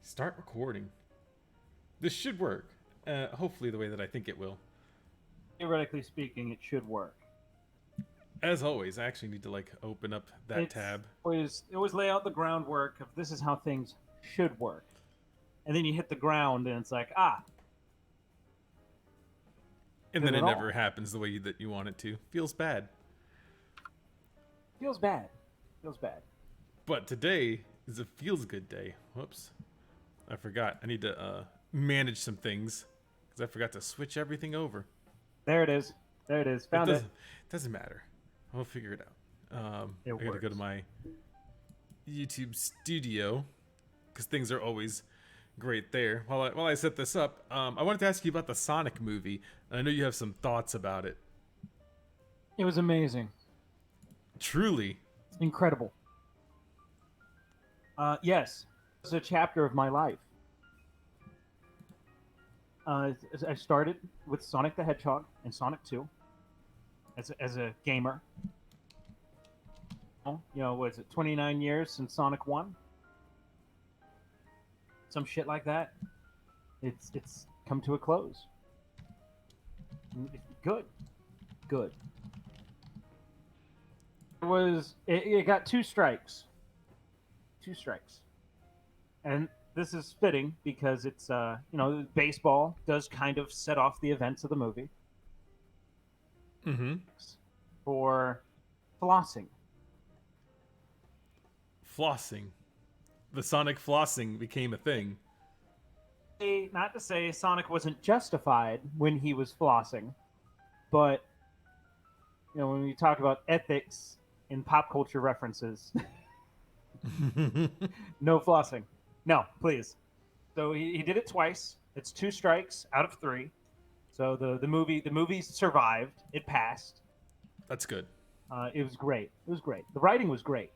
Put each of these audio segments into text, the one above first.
Start recording. This should work. Hopefully the way that I think it will. Theoretically speaking, it should work. As always, I actually need to open up that It's tab. always lay out the groundwork of this is how things should work, and then you hit the ground and it's like And did then it it all. never happens the way that you want it to. Feels bad. Feels bad. Feels bad. But today is a feels good day. Whoops. I forgot. I need to manage some things because I forgot to switch everything over. There it is. There it is. Found it. Doesn't matter. I'll figure it out. It I gotta go to works. my YouTube studio because things are always great there. While I set this up, I wanted to ask you about the Sonic movie. I know you have some thoughts about it. It was amazing. Truly. Incredible. Yes, it's a chapter of my life. I started with Sonic the Hedgehog and Sonic 2 as a gamer. Was it 29 years since Sonic 1? Some shit like that. It's come to a close. Good. Good. It got two strikes. Two strikes. And this is fitting because it's baseball does kind of set off the events of the movie Mm-hmm. for flossing. Flossing. The Sonic flossing became a thing. Not to say Sonic wasn't justified when he was flossing, but when we talk about ethics in pop culture references, no flossing. No, please. So he did it twice. It's two strikes out of three. So the movie survived. It passed. That's good. It was great. It was great. The writing was great.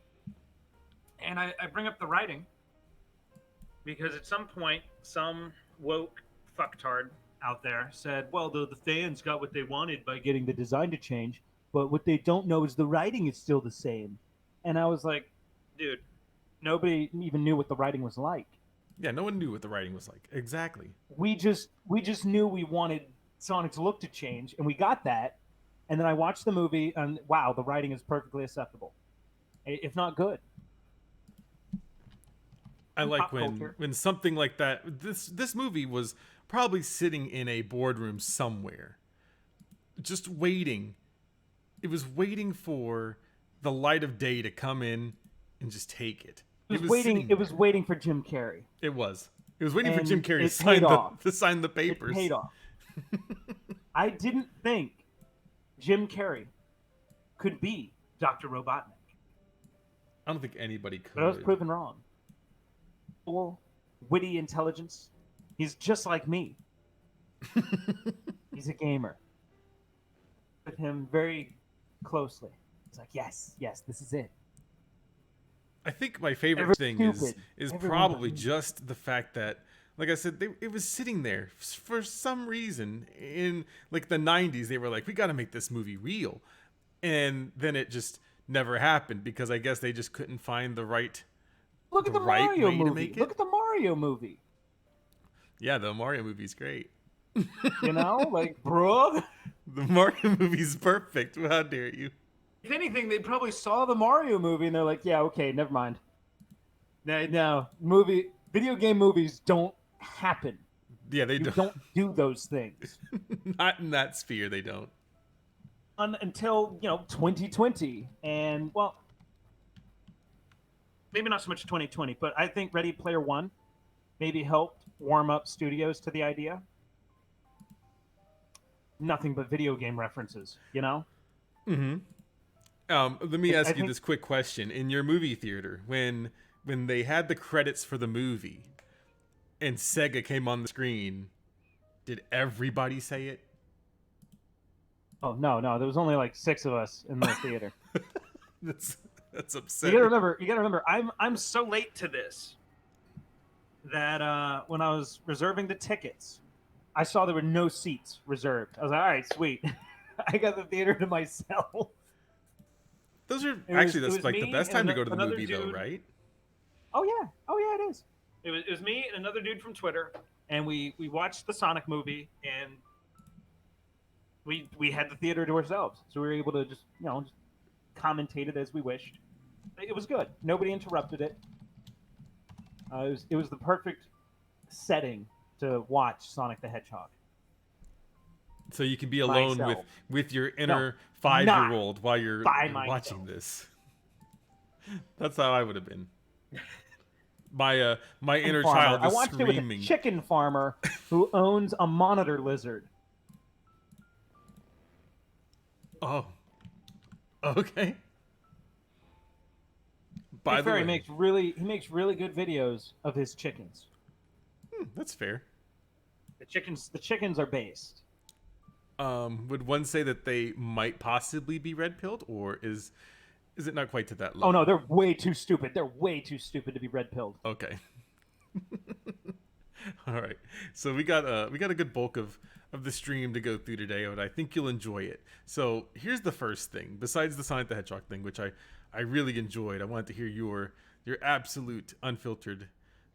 And I bring up the writing because at some point, some woke fucktard out there said, well, the fans got what they wanted by getting the design to change, but what they don't know is the writing is still the same. And I was like, dude, nobody even knew what the writing was like. Yeah, no one knew what the writing was like. Exactly. We just knew we wanted Sonic's look to change, and we got that. And then I watched the movie, and wow, the writing is perfectly acceptable, if not good. I like Pop culture. when something like that. This movie was probably sitting in a boardroom somewhere, just waiting. It was waiting for the light of day to come in and just take it. It was waiting. sitting It was there. waiting for Jim Carrey. It was. It was waiting for And Jim Carrey to it sign paid off. to sign the It papers. paid off. I didn't think Jim Carrey could be Dr. Robotnik, I don't think anybody could. but I was proven wrong. Full, witty intelligence. He's just like me. He's a gamer. With him very closely. It's like, yes, this is it. I think my favorite Everyone's thing is stupid. Everyone probably but me. just the fact that, like I said, it was sitting there for some reason in like the 90s. They were like, we got to make this movie real, and then it just never happened because I guess they just couldn't find the right. Look at the the right Mario way to movie. make it? Look at the Mario movie. Yeah, the Mario movie's great. Like, bro. The Mario movie's perfect. How dare you? If anything, they probably saw the Mario movie and they're like, yeah, okay, never mind. No, video game movies don't happen. Yeah, they You don't. don't do those things Not in that sphere. They don't. until 2020, and well, maybe not so much 2020, but I think Ready Player One maybe helped warm up studios to the idea. Nothing but video game references, Mm-hmm. Let me I ask you think- this quick question: in your movie theater, when they had the credits for the movie, and Sega came on the screen, did everybody say it? Oh no, there was only like 6 of us in the theater. That's You upsetting. gotta remember. I'm so late to this that when I was reserving the tickets, I saw there were no seats reserved. I was like, all right, sweet. I got the theater to myself. Those are It was- actually it that's was like the me best and time to go to the another movie, though, dude. right? Oh yeah, it is. It was me and another dude from Twitter, and we watched the Sonic movie, and we had the theater to ourselves, so we were able to just just commentate it as we wished. It was good. Nobody interrupted it. It was the perfect setting to watch Sonic the Hedgehog. So you can be alone Myself. with your inner No, 5-year-old while you're by myself. watching this. That's how I would have been. My inner Farmer. child I was watched it with screaming. a chicken farmer who owns a monitor lizard. Oh, okay. By Big the Fairy way, makes really good videos of his chickens. that's fair. The chickens are based. Would one say that they might possibly be red-pilled, or is it not quite to that level? Oh no, they're way too stupid. They're way too stupid to be red-pilled. Okay. All right. So we got a good bulk of the stream to go through today, and I think you'll enjoy it. So here's the first thing. Besides the Sonic the Hedgehog thing, which I really enjoyed, I wanted to hear your absolute unfiltered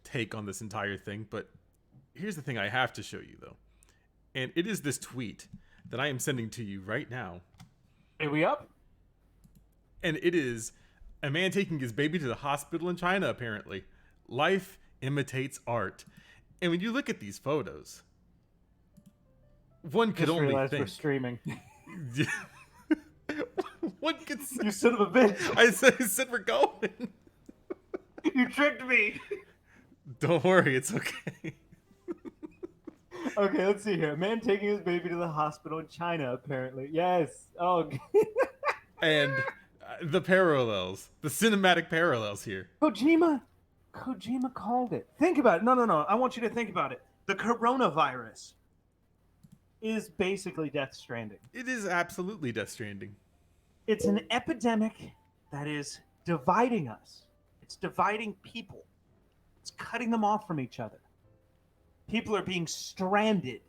take on this entire thing. But here's the thing I have to show you though, and it is this tweet that I am sending to you right now. Are we up? And it is a man taking his baby to the hospital in China, apparently. Life imitates art. And when you look at these photos, one could Just only realized think. we're streaming. One could say, You son of a bitch! I said we're going. You tricked me. Don't worry, it's okay. Okay, let's see here. A man taking his baby to the hospital in China, apparently. Yes. Oh. And the parallels, the cinematic parallels here. Kojima called it. Think about it. No. I want you to think about it. The coronavirus is basically Death Stranding. It is absolutely Death Stranding. It's an epidemic that is dividing us. It's dividing people. It's cutting them off from each other. People are being stranded.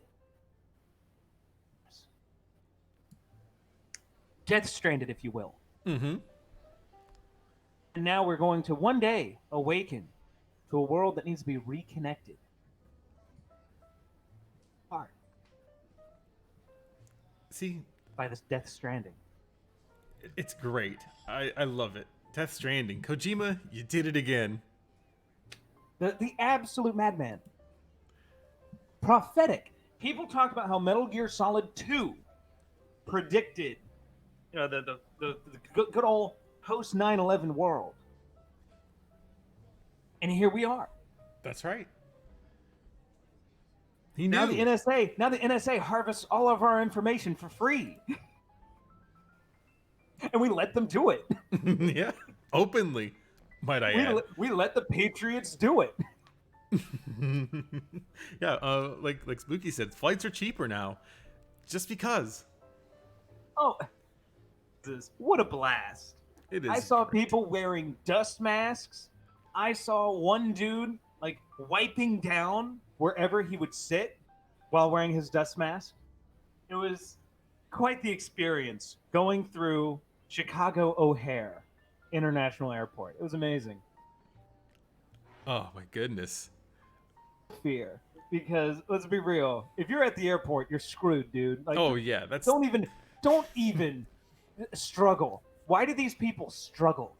Death stranded, if you will. Mm-hmm. And now we're going to one day awaken to a world that needs to be reconnected. Art. See, By this Death Stranding. it's great. I love it. Death Stranding. Kojima, you did it again. The absolute madman. Prophetic. People talk about how Metal Gear Solid 2 predicted, the good old post 9/11 world. And here we are. That's right. He knew. Now the NSA harvests all of our information for free. And we let them do it. Yeah, openly, might I add. We let the Patriots do it. Yeah, like Spooky said, flights are cheaper now, just because. Oh, what a blast! It is. I saw people wearing dust masks. I saw one dude wiping down wherever he would sit while wearing his dust mask. It was quite the experience going through Chicago O'Hare International Airport. It was amazing. Oh my goodness. Fear, because let's be real, if you're at the airport, you're screwed, dude. Oh yeah, that's. Don't even struggle. Why do these people struggle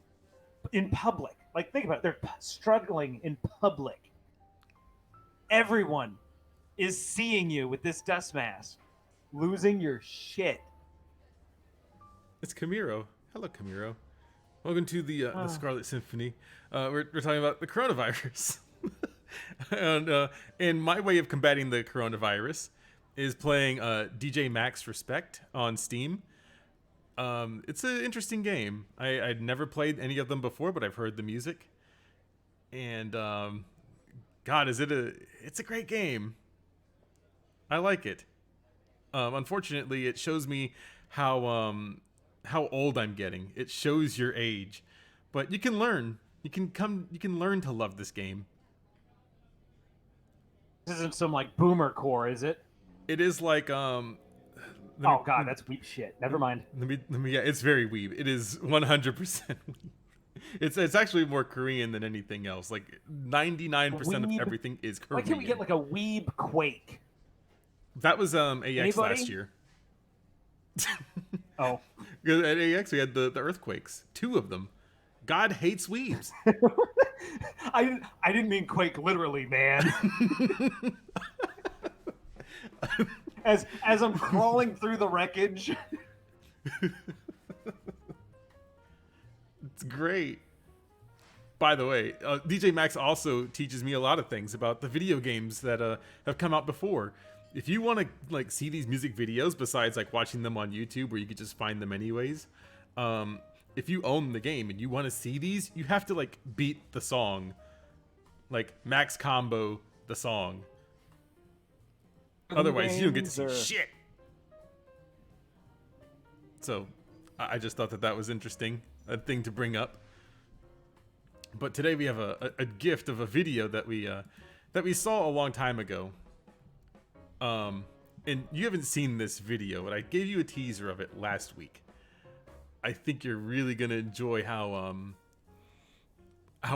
in public? Think about it. They're struggling in public. Everyone is seeing you with this dust mask, losing your shit. It's Camiro. Hello, Camiro. Welcome to the Scarlet Symphony. We're talking about the coronavirus. And my way of combating the coronavirus is playing DJ Max Respect on Steam. It's an interesting game. I'd never played any of them before, but I've heard the music. And God, it's a great game. I like it. Unfortunately, it shows me how old I'm getting. It shows your age, but you can learn. You can learn to love this game. This isn't some boomer core, is it? It is like God, that's weep shit. Never mind. Yeah, it's very weeb. It is 100% weeb. It's actually more Korean than anything else. Like 99% of Weeb. everything is Why can't we get Korean. like a weeb quake? That was AX last Anybody? year. Oh, 'Cause at AX we had the earthquakes, 2 of them. God hates weebs. I didn't mean quake literally, man. As I'm crawling through the wreckage. It's great. By the way, DJ Max also teaches me a lot of things about the video games that have come out before. If you want to like see these music videos, besides like watching them on YouTube, where you could just find them anyways, if you own the game and you want to see these, you have to like beat the song, like max combo the song. Otherwise, you don't get to see shit. So, I just thought that was interesting, a thing to bring up. But today we have a gift of a video that we saw a long time ago. And you haven't seen this video, but I gave you a teaser of it last week. I think you're really gonna enjoy how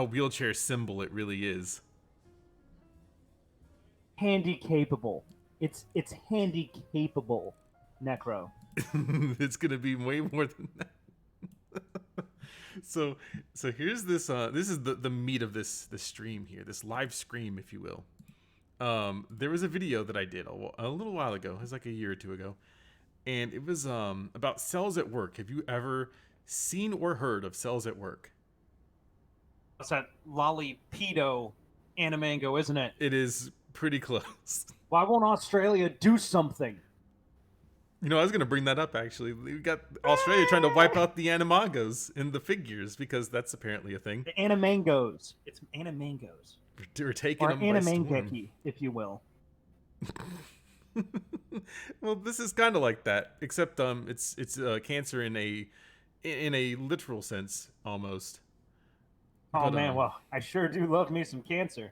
wheelchair symbol it really is. Handy capable. It's handy capable, Necro. It's gonna be way more than that. So here's this. This is the meat of this stream here, this live stream, if you will. There was a video that I did a little while ago. It was like a year or two ago, and it was about cells at work. Have you ever seen or heard of cells at work? It's that lollipedo animango, isn't it? It is pretty close. Why won't Australia do something? You know, I was gonna bring that up actually. We got Australia trying to wipe out the animagos in the figures because that's apparently a thing. The animangos. It's animangos. We're taking Or them by storm. animangeki, if you will. Well, this is kind of like that, except it's cancer in a literal sense almost. Oh But, man, well, I sure do love me some cancer.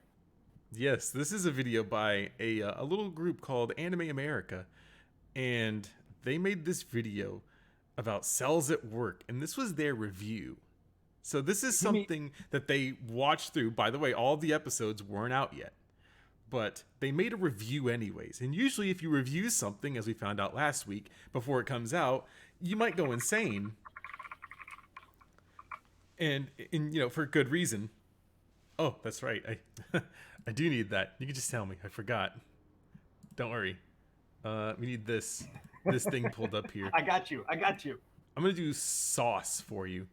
Yes, this is a video by a little group called Anime America, and they made this video about cells at work, and this was their review. So this is something that they watched through. By the way, all the episodes weren't out yet, but they made a review anyways. And usually if you review something, as we found out last week, before it comes out, you might go insane. And you know, for good reason. Oh, that's right. I do need that. You can just tell me. I forgot. Don't worry. We need this thing pulled up here. I got you. I'm gonna do sauce for you.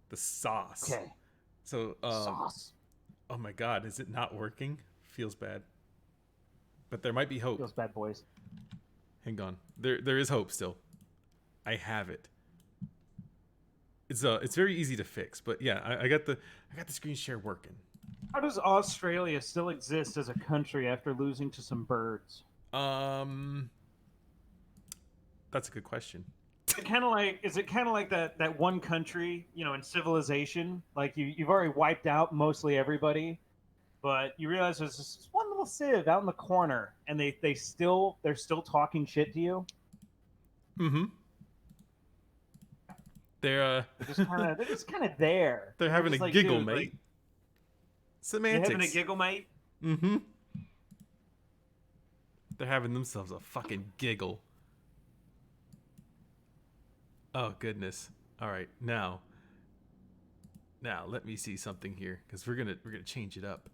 The sauce. Okay. So Sauce. oh my god, is it not working? Feels bad. But there might be hope. Feels bad, boys. Hang on. There is hope still. I have it. It's very easy to fix, but yeah, I got the screen share working. How does Australia still exist as a country after losing to some birds? That's a good question. Is it kind of like that one country, you know, in civilization, like you've already wiped out mostly everybody, but you realize there's this one little civ out in the corner, and they're still talking shit to you. Mm-hmm. They're just kind of there. They're having a like, giggle, dude, mate. like, Semantics. you're having a giggle, mate. Mm-hmm. They're having themselves a fucking giggle. Oh goodness. All right, now let me see something here, because we're gonna change it up.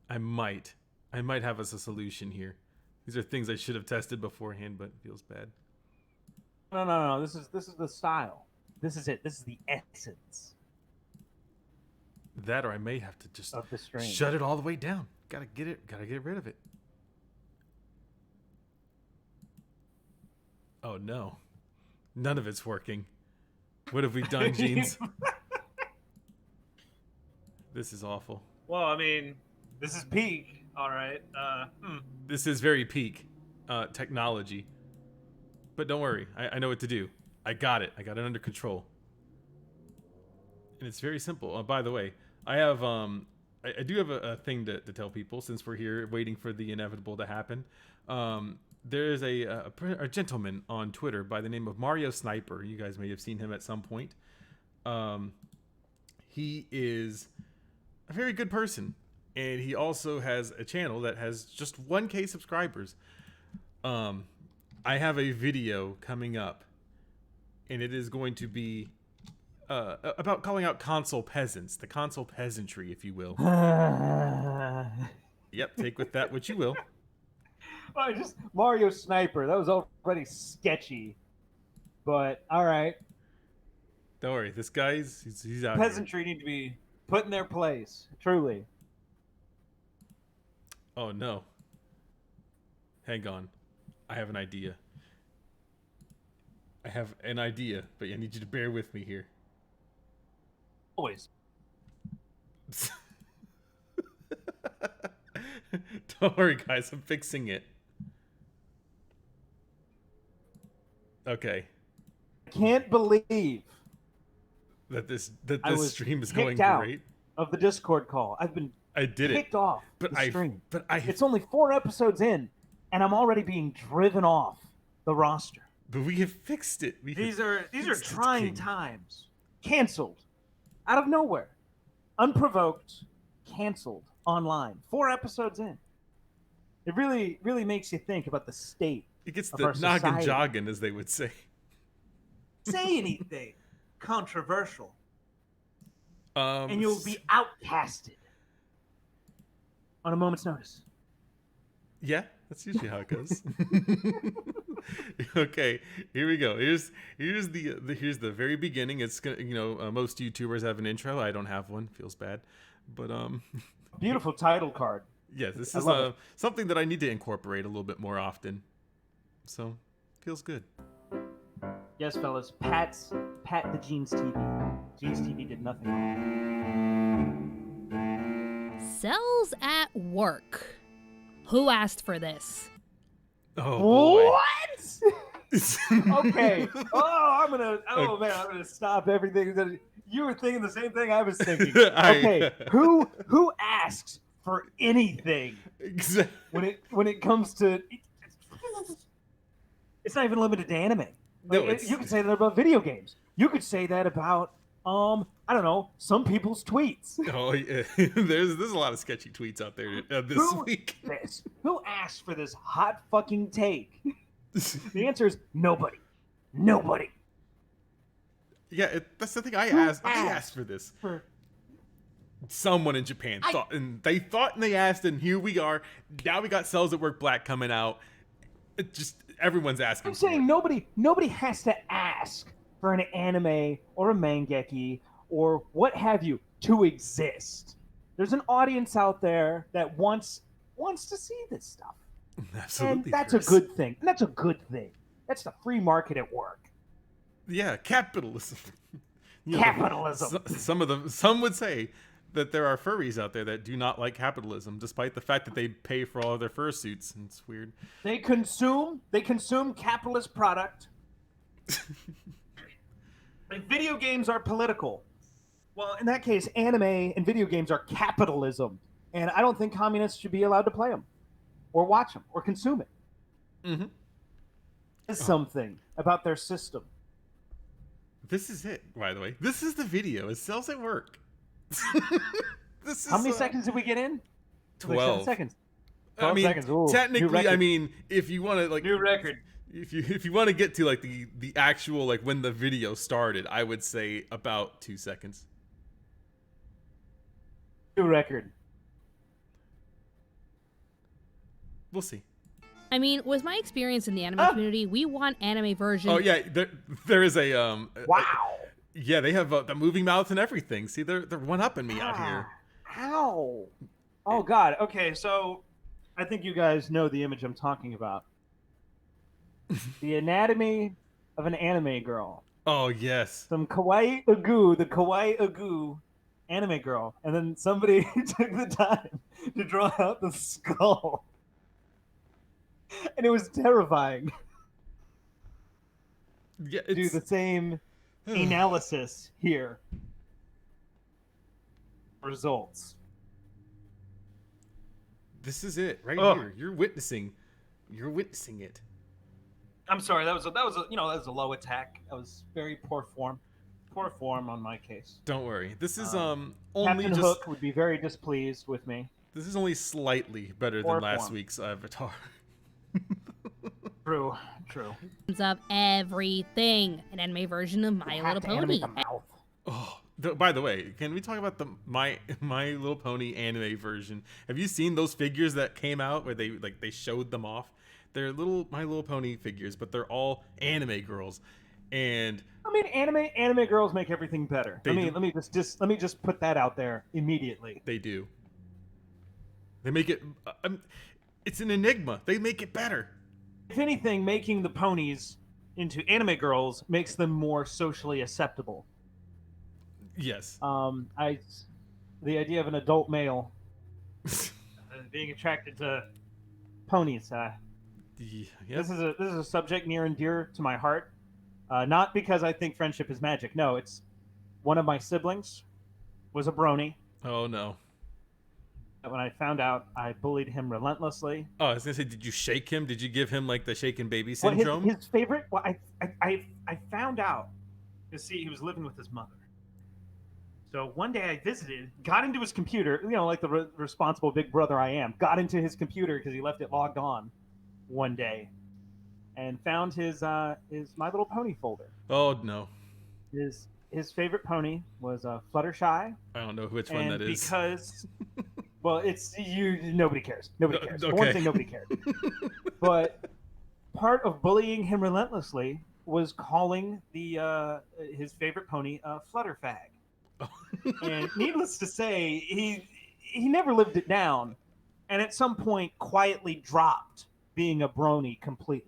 I might have us a solution here. These are things I should have tested beforehand, but it feels bad. No. This is the style. This is it. This is the essence That, or I may have to just of the stream. shut it all the way down. Gotta get rid of it. Oh no. None of it's working. What have we done, Jeans? This is awful. Well, I mean, this is peak. All right. This is very peak technology. But don't worry. I know what to do. I got it. I got it under control. And it's very simple. By the way, I have I do have a thing to tell people, since we're here waiting for the inevitable to happen. There is a gentleman on Twitter by the name of Mario Sniper. You guys may have seen him at some point. he is a very good person, and he also has a channel that has just 1K subscribers. I have a video coming up, and it is going to be about calling out console peasants, the console peasantry, if you will. Yep, take with that what you will. Oh, just Mario Sniper. That was already sketchy. But all right. Don't worry, this guy's he's out Peasantry need to be put in their place. Truly. here. Oh no. Hang on. I have an idea. I have an idea, but I need you to bear with me here. Always. Don't worry, guys. I'm fixing it. Okay. Can't believe That this I was stream is kicked going out great. of the Discord call. I've been I did kicked it. off But the stream. I It's only 4 episodes in, and I'm already being driven off the roster. but we have fixed it. These are fixed it, trying King. times. Canceled. Out of nowhere. Unprovoked. Canceled online. 4 episodes in. It really, really makes you think about the state It gets of the our noggin society. jogging, as they would say. Say anything controversial, And and you'll be outcasted on a moment's notice. Yeah, that's usually how it goes. Okay, here we go. Here's the very beginning. It's gonna most YouTubers have an intro. I don't have one. Feels bad, but Beautiful title card. yes, this I is love it. something that I need to incorporate a little bit more often. So feels good. Yes, fellas. Pat the Jeans TV. Jeans TV did nothing wrong. Cells at work. Who asked for this? Oh boy. What? Okay. I'm gonna stop everything. That you were thinking the same thing I was thinking. Okay. Who asks for anything when it comes to? It's not even limited to anime. No, You could say that about video games. You could say that about I don't know, some people's tweets. Oh yeah, there's a lot of sketchy tweets out there this week. Who asked for this hot fucking take? The answer is nobody. Nobody. Yeah, that's the thing. I Who asked for this. Someone in Japan thought and they asked, and here we are. Now we got Cells at Work Black coming out. It just everyone's asking. I'm saying nobody has to ask for an anime or a mangeki or what have you to exist. There's an audience out there that wants to see this stuff. Absolutely, And that's a good thing. And that's a good thing. That's the free market at work. Yeah, capitalism. Capitalism. Some would say that there are furries out there that do not like capitalism, despite the fact that they pay for all of their fursuits. And it's weird. They consume capitalist product. And video games are political. Well, in that case, anime and video games are capitalism. And I don't think communists should be allowed to play them or watch them or consume it. Mm-hmm. There's something about their system. This is it, by the way. This is the video. It Cells at Work. This is, How many seconds did we get in? 12. Like 7 seconds. 12 I mean, seconds. Ooh, new technically, record. I mean, if you want to like New record. if you want to get to like the actual like when the video started, I would say about 2 seconds. New record. We'll see. I mean, with my experience in the anime community, we want anime versions. Oh yeah, there is a Wow. yeah, they have the moving mouth and everything. See, they're one upping me out here. How? Oh God. Okay, so I think you guys know the image I'm talking about. The anatomy of an anime girl. Oh yes. Some kawaii ugu, the kawaii ugu anime girl, and then somebody took the time to draw out the skull, and it was terrifying. Yeah, Do the same analysis here. Results. This is it right Ugh. here. You're witnessing it. I'm sorry. That was a low attack. That was very poor form. Poor form on my case. Don't worry. This is only Captain just Hook would be very displeased with me. this is only slightly better Poor than last form. week's Avatar. True, true. Of everything. An anime version of My You Little have to Pony. animate the mouth. Oh, by the way, can we talk about the My Little Pony anime version? Have you seen those figures that came out where they showed them off? They're little My Little Pony figures, but they're all anime girls. And I mean, anime girls make everything better. They do. Let me just put that out there immediately. they do. They make it it's an enigma. They make it better. If anything, making the ponies into anime girls makes them more socially acceptable. Yes. The idea of an adult male being attracted to ponies. Yes. This is a subject near and dear to my heart. Not because I think friendship is magic. No, it's one of my siblings was a brony. Oh no. When I found out, I bullied him relentlessly. Oh, I was gonna say, did you shake him? Did you give him like the shaken baby Well, syndrome? his favorite. Well, I found out. You see, he was living with his mother. So one day I visited, got into his computer. You know, like the responsible big brother I am. Got into his computer because he left it logged on one day, and found his My Little Pony folder. Oh no. His favorite pony was Fluttershy. I don't know which one And that is. because, well, it's you. Nobody cares. Nobody cares. For okay. one thing, nobody cares. But part of bullying him relentlessly was calling his favorite pony Flutterfag. And needless to say, he never lived it down, and at some point quietly dropped being a brony completely.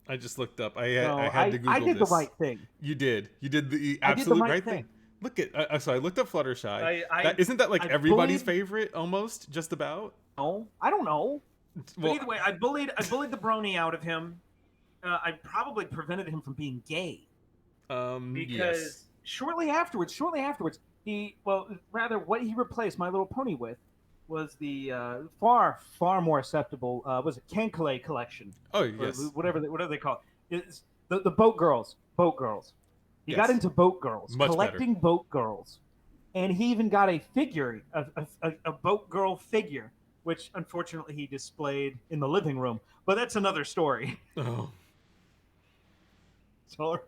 I just looked up. I So had to Google I did this. the right thing. You did. You did the I did the absolute right right thing. thing. Look at. So I looked up Fluttershy. I- Isn't that like I everybody's bullied- favorite almost? Just about. No, I don't know. But Well, either way, I bullied the brony out of him. I probably prevented him from being gay because yes. shortly afterwards, what he replaced My Little Pony with was the far more acceptable was it Kankale collection, Oh or yes. whatever they call it. It's the boat girls. He Yes. got into boat girls, Much collecting boat girls, and he even got a figure, a boat girl figure, which unfortunately he displayed in the living room. But that's another story. Oh, Sorry,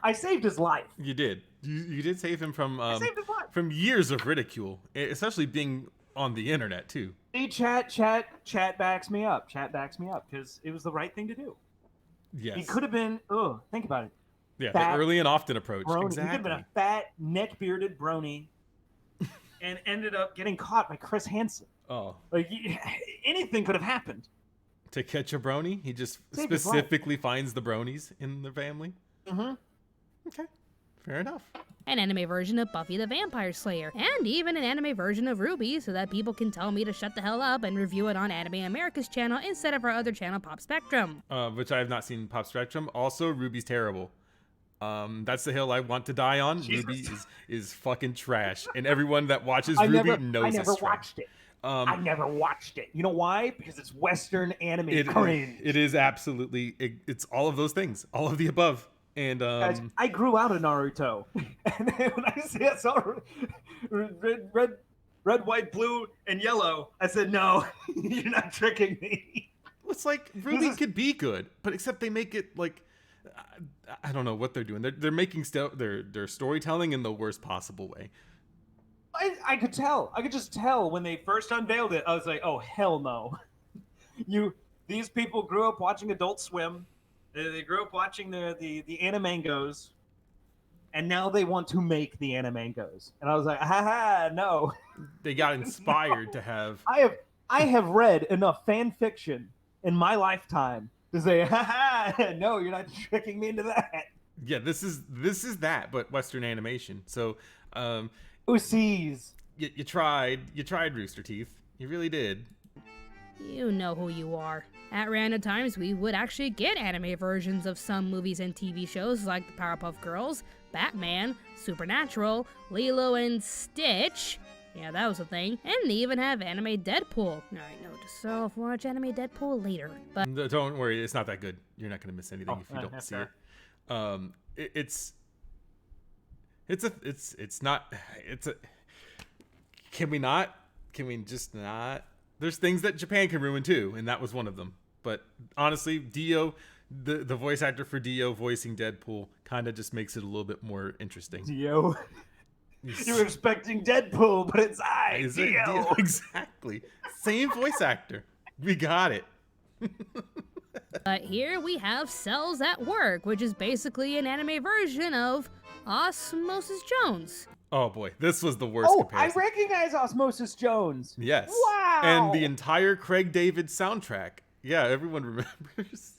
I saved his life. you did. You did save him from I saved his life. from years of ridicule, especially being on the internet too. See, chat backs me up. Chat backs me up because it was the right thing to do. Yes. He could have been. Oh, think about it. Yeah, fat the early and often approach. Brony. Exactly. He could have been a fat, neck-bearded brony, and ended up getting caught by Chris Hansen. Oh, Like anything could have happened. to catch a brony, he just Saved his life. specifically finds the bronies in the family. Mm-hmm. Okay, fair enough. An anime version of Buffy the Vampire Slayer, and even an anime version of Ruby so that people can tell me to shut the hell up and review it on Anime America's channel instead of our other channel, Pop Spectrum. Which I have not seen Pop Spectrum. Also, Ruby's terrible. That's the hill I want to die on. Jesus. Ruby is fucking trash, and everyone that watches Ruby knows I it's never trash. watched it. I never watched it. You know why? Because it's Western anime cringe. It is absolutely. It's all of those things, all of the above, and Guys, I grew out of Naruto, and then when I saw red, white, blue, and yellow, I said, "No, you're not tricking me." it's like Ruby could be good, but except they make it like I don't know what they're doing. They're making their storytelling in the worst possible way. I could tell. I could just tell when they first unveiled it. I was like, "Oh hell no!" These people grew up watching Adult Swim. They grew up watching the animangos, and now they want to make the animangos. And I was like, "Ha no!" They got inspired to have. I have read enough fan fiction in my lifetime to say, "Ha no, you're not tricking me into that." Yeah, this is that, but Western animation. So, Oopsies. you tried Rooster Teeth. You really did. You know who you are. At random times, we would actually get anime versions of some movies and TV shows like the Powerpuff Girls, Batman, Supernatural, Lilo and Stitch. Yeah, that was a thing. And they even have anime Deadpool. Alright, note to self, watch anime Deadpool later. But No, don't worry, it's not that good. You're not gonna miss anything if you don't that's see fair. it. It's It's not. It's a. Can we not? Can we just not? There's things that Japan can ruin too, and that was one of them. But honestly, Dio, the voice actor for Dio voicing Deadpool, kind of just makes it a little bit more interesting. Dio. You're expecting Deadpool, but it's Dio. Exactly. Same voice actor. We got it. But here we have Cells at Work, which is basically an anime version of Osmosis Jones. Oh boy, this was the worst comparison. I recognize Osmosis Jones. Yes. Wow. And the entire Craig David soundtrack. Yeah, everyone remembers.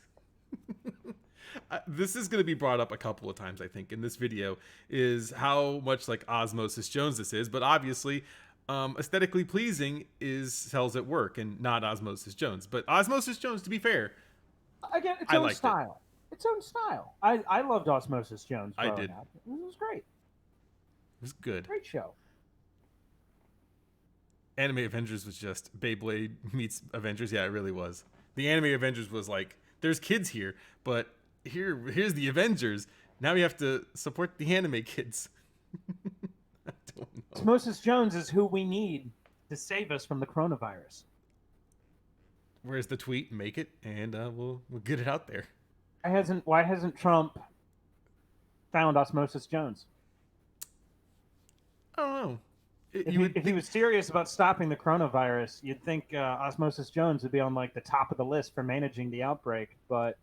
This is going to be brought up a couple of times, I think, in this video, is how much like Osmosis Jones this is. But obviously, aesthetically pleasing is Cells at Work and not Osmosis Jones. But Osmosis Jones, to be fair, again, its own style. Its own style. I loved Osmosis Jones. I did. Up. It was great. It was good. Great show. Anime Avengers was just Beyblade meets Avengers. Yeah, it really was. The Anime Avengers was like, there's kids here, but here's the Avengers. Now we have to support the anime kids. I don't know. Osmosis Jones is who we need to save us from the coronavirus. Where's the tweet? Make it, and we'll get it out there. Why hasn't Trump found Osmosis Jones? I don't know. If he was serious about stopping the coronavirus, you'd think Osmosis Jones would be on like the top of the list for managing the outbreak, but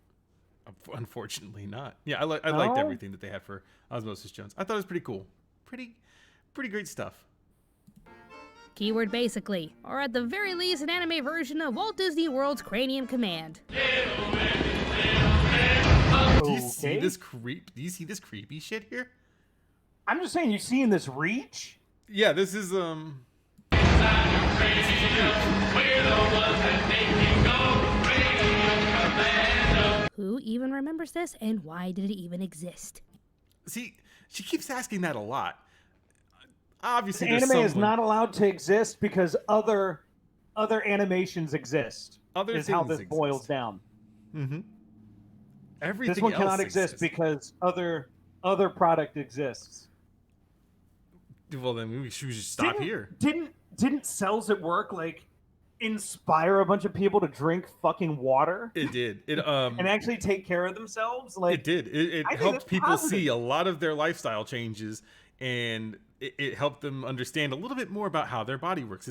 unfortunately not. Yeah, I liked everything that they had for Osmosis Jones. I thought it was pretty cool. Pretty great stuff. Keyword basically, or at the very least an anime version of Walt Disney World's Cranium Command. Do you see this creepy shit here? I'm just saying, you seeing this reach? Yeah, this is Who even remembers this, and why did it even exist? See, she keeps asking that a lot. Obviously, anime is not allowed to exist because other animations exist. Other is how this boils down. Mm-hmm. Everything this one else cannot exist because other product exists. Well, then we should just stop here. Didn't Cells at Work like inspire a bunch of people to drink fucking water? It did. It and actually take care of themselves. Like it did. It helped people see a lot of their lifestyle changes, and it helped them understand a little bit more about how their body works.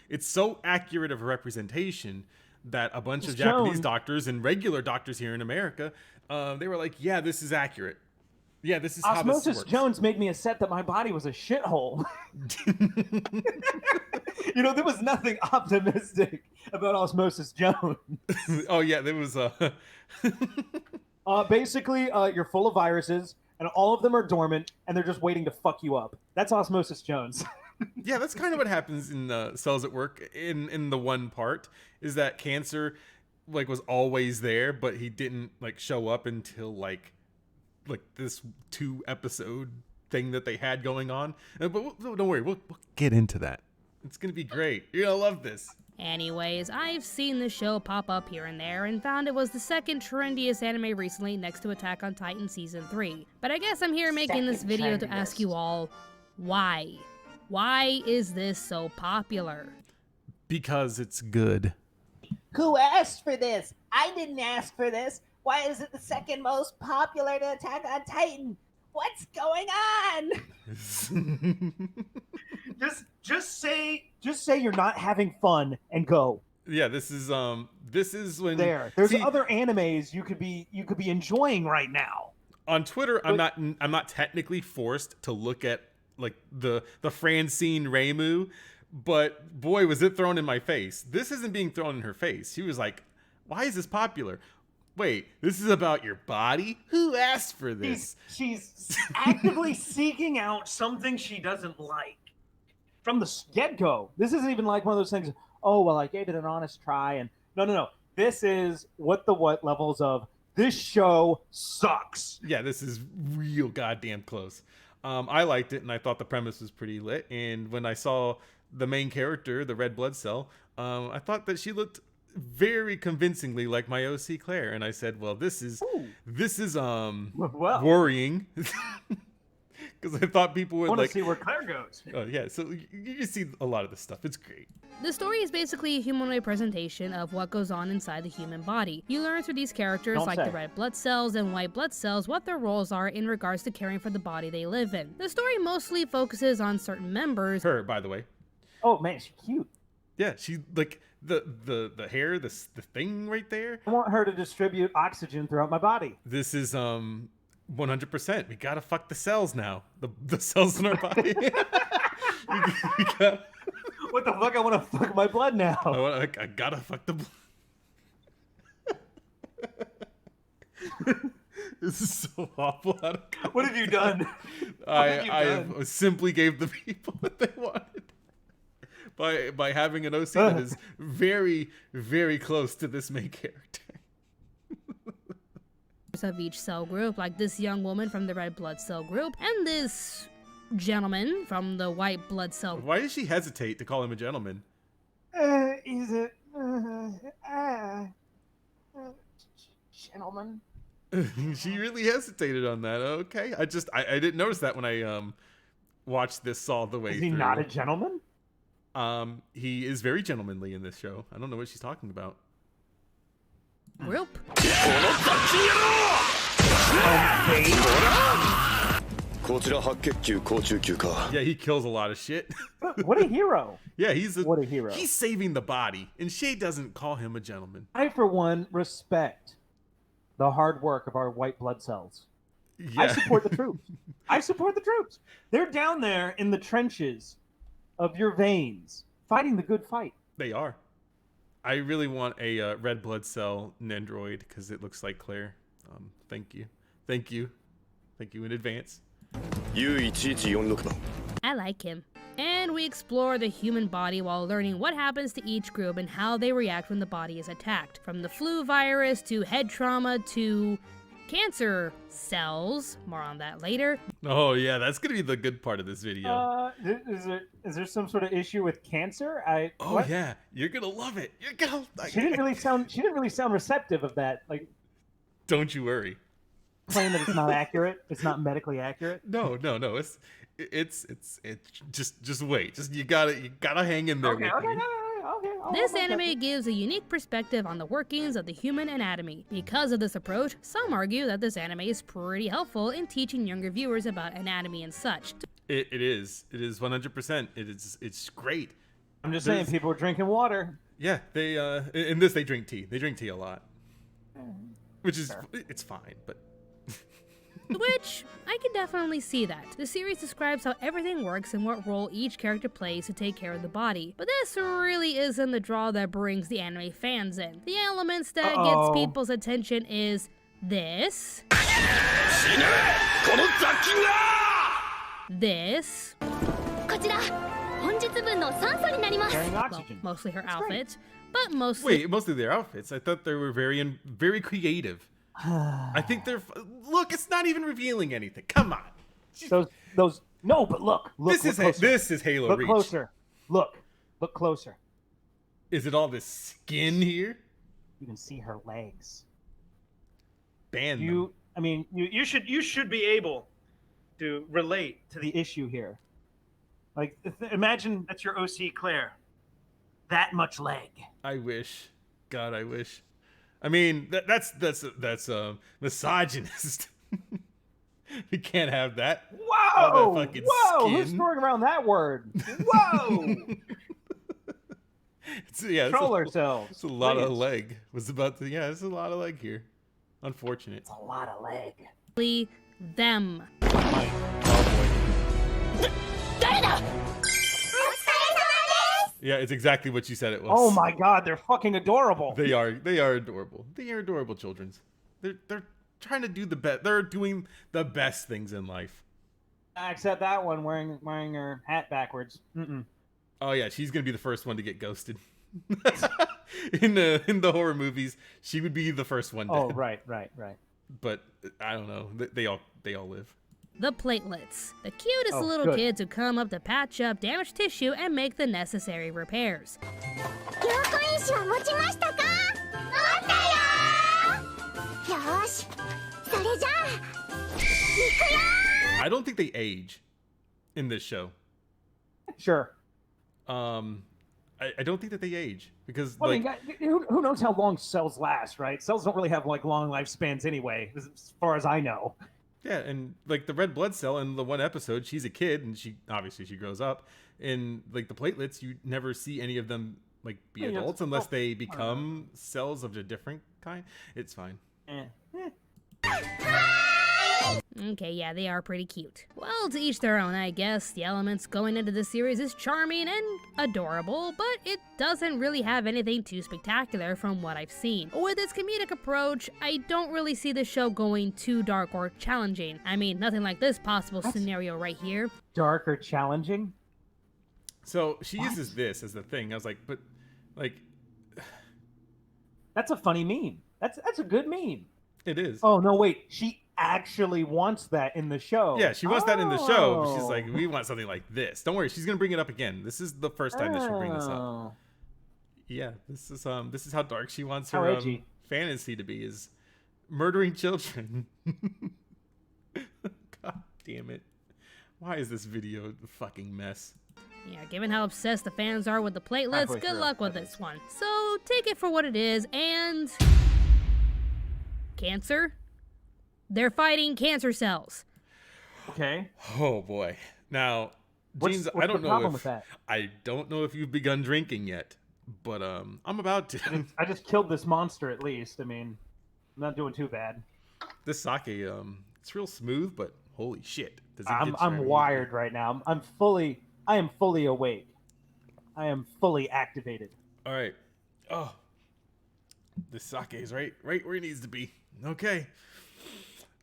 It's so accurate of a representation that a bunch of Japanese doctors and regular doctors here in America, they were like, "Yeah, this is accurate. Yeah, this is how this works." Osmosis Jones made me upset that my body was a shithole. There was nothing optimistic about Osmosis Jones. Oh yeah, there was basically, you're full of viruses, and all of them are dormant, and they're just waiting to fuck you up. That's Osmosis Jones. Yeah, that's kind of what happens in Cells at Work. In the one part is that cancer like was always there, but he didn't like show up until like this 2-episode thing that they had going on. But don't worry, we'll get into that. It's gonna be great. You're gonna love this. Anyways, I've seen the show pop up here and there and found it was the second trendiest anime recently next to Attack on Titan Season 3. But I guess I'm here making this video to ask you all, why? Why is this so popular? Because it's good. Who asked for this? I didn't ask for this. Why is it the second most popular to Attack on Titan? What's going on? Just say you're not having fun and go. Yeah, this is when there's other animes you could be enjoying right now. On Twitter, I'm not technically forced to look at like the Francine Reimu, but boy was it thrown in my face. This isn't being thrown in her face. She was like, "Why is this popular? Wait, this is about your body? Who asked for this?" She's actively seeking out something she doesn't like from the get-go. This isn't even like one of those things, oh, well, I gave it an honest try. And no. This is what levels of this show sucks. Yeah, this is real goddamn close. I liked it, and I thought the premise was pretty lit. And when I saw the main character, the red blood cell, I thought that she looked very convincingly like my OC Claire, and I said, well, this is worrying. because I thought people I would want to like. see where Claire goes. Oh yeah, so you see a lot of this stuff. It's great. The story is basically a humanoid presentation of what goes on inside the human body. You learn through these characters, Don't like say. the red blood cells and white blood cells, what their roles are in regards to caring for the body they live in. The story mostly focuses on certain members. Her, by the way. Oh man, she's cute. Yeah, she like the hair, the thing right there. I want her to distribute oxygen throughout my body. This is 100%. We gotta fuck the cells now. The cells in our body. we gotta, What the fuck? I want to fuck my blood now. I gotta fuck the blood. This is so awful. What have you done? I simply gave the people what they wanted by having an OC that is very, very close to this main character. Of each cell group, like this young woman from the red blood cell group and this gentleman from the white blood cell. Why does she hesitate to call him a gentleman? Is it gentleman? She really hesitated on that. Okay, I didn't notice that when I watched this all the way Is through. he not a gentleman? He is very gentlemanly in this show. I don't know what she's talking about. Group. Yeah, he kills a lot of shit. What a hero! Yeah, What a hero. He's saving the body, and Shay doesn't call him a gentleman. I, for one, respect the hard work of our white blood cells. Yeah. I support the troops. I support the troops. They're down there in the trenches of your veins, fighting the good fight. They are. I really want a red blood cell Nendroid because it looks like Claire. Thank you in advance. I like him. And we explore the human body while learning what happens to each group and how they react when the body is attacked. From the flu virus to head trauma to cancer cells. More on that later. Oh yeah, that's gonna be the good part of this video. Is there some sort of issue with cancer? Oh yeah, you're gonna love it. You're gonna. She didn't really sound receptive of that. Like, Don't you worry. claim that it's not accurate. It's not medically accurate. No. It's just wait. You gotta hang in there. Okay. with me. This anime gives a unique perspective on the workings of the human anatomy. Because of this approach, some argue that this anime is pretty helpful in teaching younger viewers about anatomy and such. It is 100%. It's great. I'm just saying, people are drinking water. Yeah, they in this they drink tea. They drink tea a lot, which is it's fine, but. Which, I can definitely see that. The series describes how everything works and what role each character plays to take care of the body. But this really isn't the draw that brings the anime fans in. The elements that gets people's attention is this. This. Carrying oxygen. Well, mostly her outfit, but mostly... Wait, mostly their outfits. I thought they were very creative. I think they're. Look, it's not even revealing anything. Come on. Those. No, but look. This is Halo Look Reach. closer. Look closer. Is it all this skin here? You can see her legs. Ban them. You should be able to relate to the issue here. Like, imagine that's your OC Claire. That much leg. I wish. God, I wish. I mean, that's misogynist. We can't have that. All that fucking Who's skin. throwing around that word? Whoa! Control ourselves. It's a lot of please. leg. There's a lot of leg here. Unfortunate. It's a lot of leg. them. Yeah, it's exactly what you said it was. Oh my god, they're fucking adorable. They are adorable. They are adorable childrens. They're trying to do the best. They're doing the best things in life. Except that one wearing her hat backwards. Oh yeah, she's gonna be the first one to get ghosted. in the horror movies, she would be the first one dead. Oh right. But I don't know. They all live. The platelets. The cutest Oh, little good. kids who come up to patch up damaged tissue and make the necessary repairs. I don't think they age. in this show. Sure. I don't think that they age because Well, like I mean, who knows how long cells last, right? Cells don't really have like long lifespans anyway, as far as I know. yeah, and like the red blood cell in the one episode, she's a kid and she obviously she grows up. In like the platelets, you never see any of them like be Yeah, adults unless they I don't become cells of a different kind. It's fine. Okay, yeah, they are pretty cute. Well, to each their own, I guess. The elements going into this series is charming and adorable, but it doesn't really have anything too spectacular from what I've seen. With its comedic approach, I don't really see the show going too dark or challenging. I mean, nothing like this possible scenario right here. Dark or challenging? So she uses this as the thing. I was like, but like That's a funny meme. That's a good meme. it is. Oh no, wait. She actually wants that in the show. Yeah, she wants that in the show. But she's Oh. like, we want something like this. Don't worry, she's gonna bring it up again. This is the first time that she'll bring this up. Oh. Yeah, this is how dark she wants How her edgy. fantasy to be, is murdering children. God damn it! Why is this video a fucking mess? Yeah, given how obsessed the fans are with the platelets, Halfway good through. luck with this one. So take it for what it is, and... Cancer? They're fighting cancer cells. Okay. Oh boy! Now, Jeans, What's I don't the know problem if with that? I don't know if you've begun drinking yet, but I'm about to. I just killed this monster at least. I mean, I'm not doing too bad. This sake, it's real smooth, but holy shit! Does it I'm get you wired right now. I am fully awake. I am fully activated. All right. Oh, this sake is right where it needs to be. Okay.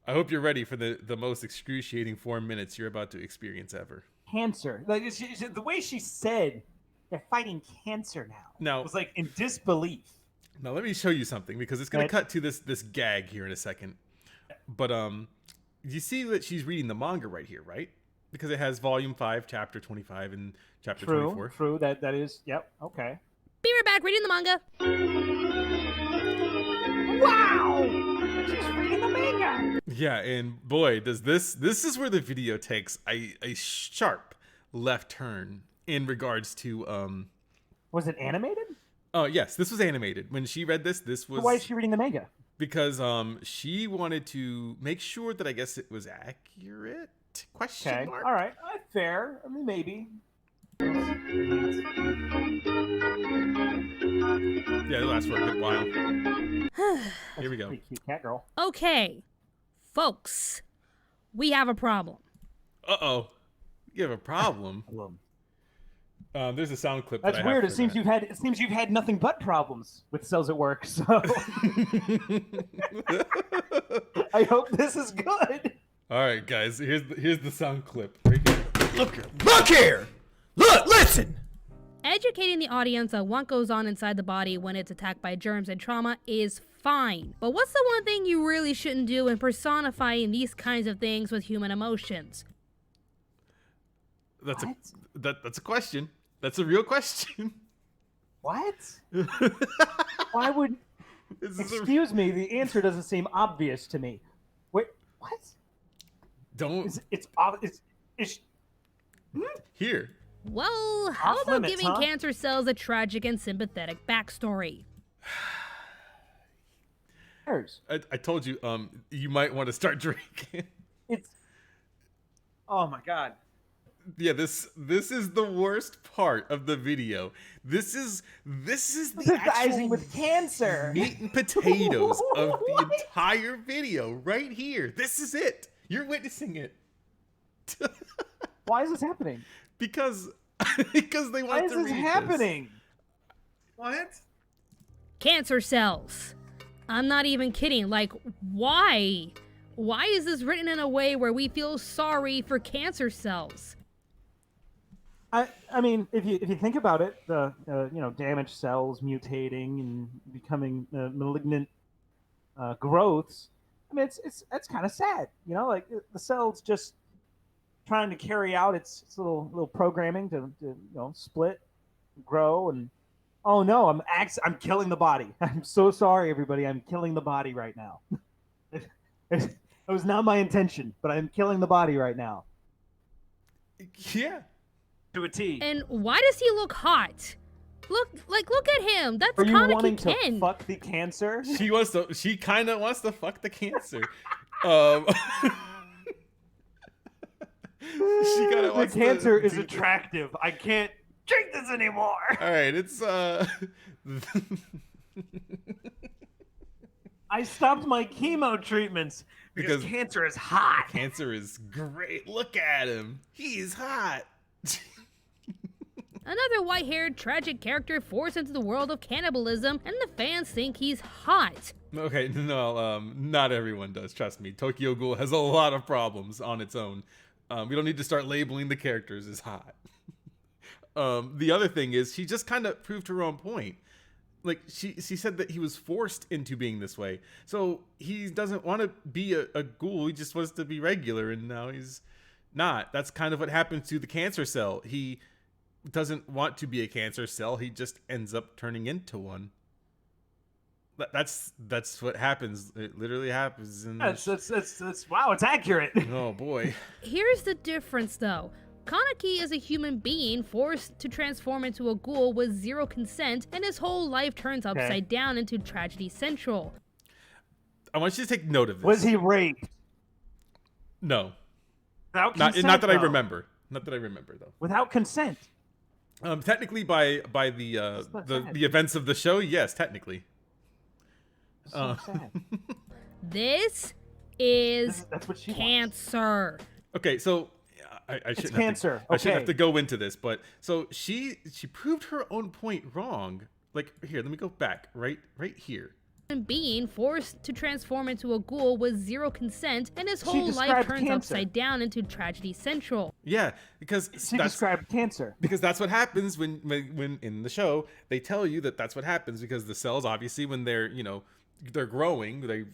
I hope you're ready for the most excruciating 4 minutes you're about to experience ever. Cancer. Like the way she said, they're fighting cancer now. Now- It was like in disbelief. Now let me show you something because it's gonna Right. cut to this gag here in a second. But you see that she's reading the manga right here, right? Because it has volume 5, chapter 25, and chapter 24. True. That is. Yep. Okay. Be right back, reading the manga. Wow! She's reading the manga. Yeah, and boy, does this is where the video takes a sharp left turn in regards to Was it animated? Oh yes, this was animated. When she read this was Why is she reading the manga? because she wanted to make sure that I guess it was accurate. Question Okay. mark. All right. Fair. I mean, maybe. Yeah, it lasts for a good while. Here we go. Pretty cute cat girl. Okay, folks, we have a problem. Uh-oh. You have a problem. Hello. There's a sound clip. That's that I have weird. for It seems you've had nothing but problems with cells at work. So that. I hope this is good. All right, guys. Here's the sound clip. Right here. Look here! Look, listen! Educating the audience on what goes on inside the body when it's attacked by germs and trauma is fine. But what's the one thing you really shouldn't do in personifying these kinds of things with human emotions? That's What? that's a question. That's a real question. What? Why would? This is a- Excuse me. The answer doesn't seem obvious to me. Wait. What? don't It's obvious. It's here. Well, how Off about limits, giving huh? cancer cells a tragic and sympathetic backstory? hers. I told you you might want to start drinking. It's. Oh my god. Yeah, this is the worst part of the video. This is the Sympathizing actual with cancer. meat and potatoes of the What? entire video right here. This is it. You're witnessing it. Why is this happening? because they Why want is to this read happening? What? Cancer cells. I'm not even kidding. Like, why? Why is this written in a way where we feel sorry for cancer cells? I mean, if you think about it, the damaged cells mutating and becoming malignant growths. I mean, it's kind of sad, like the cell's just trying to carry out its little programming to split, grow, and oh no, I'm killing the body. I'm so sorry, everybody. I'm killing the body right now. It was not my intention, but I'm killing the body right now. Yeah. To a T. And why does he look hot? Look at him. That's Are you wanting Kaneki to Ken. fuck the cancer? She kind of wants to fuck the cancer. She kind of The wants cancer to is do- attractive. I can't drink this anymore. All right, it's I stopped my chemo treatments because Because- cancer is hot. cancer is great. Look at him. He's hot. Another white-haired tragic character forced into the world of cannibalism, and the fans think he's hot. Okay, no, not everyone does. Trust me. Tokyo Ghoul has a lot of problems on its own. We don't need to start labeling the characters as hot. The other thing is, she just kind of proved her own point. Like, she said that he was forced into being this way. So he doesn't want to be a ghoul. He just wants to be regular, and now he's not. That's kind of what happens to the cancer cell. He doesn't want to be a cancer cell. He just ends up turning into one. That's what happens. It literally happens. In That's wow, it's accurate. Oh boy. Here's the difference, though. Kaneki is a human being forced to transform into a ghoul with zero consent, and his whole life turns upside down into Tragedy Central. I want you to take note of this. Was he raped? No. Without Not consent, that I though. remember. Not that I remember though. Without consent. Technically by the not sad. the events of the show, yes, technically. So sad. This is That's what she wants. cancer. Okay, so I shouldn't cancer, I shouldn't have okay. to go into this, but so she proved her own point wrong. Like here, let me go back. Right here. Human being forced to transform into a ghoul with zero consent, and his She whole life described turns cancer. upside down into Tragedy Central. Yeah, because She that's described cancer. because that's what happens when in the show they tell you that that's what happens, because the cells, obviously, when they're they're growing, they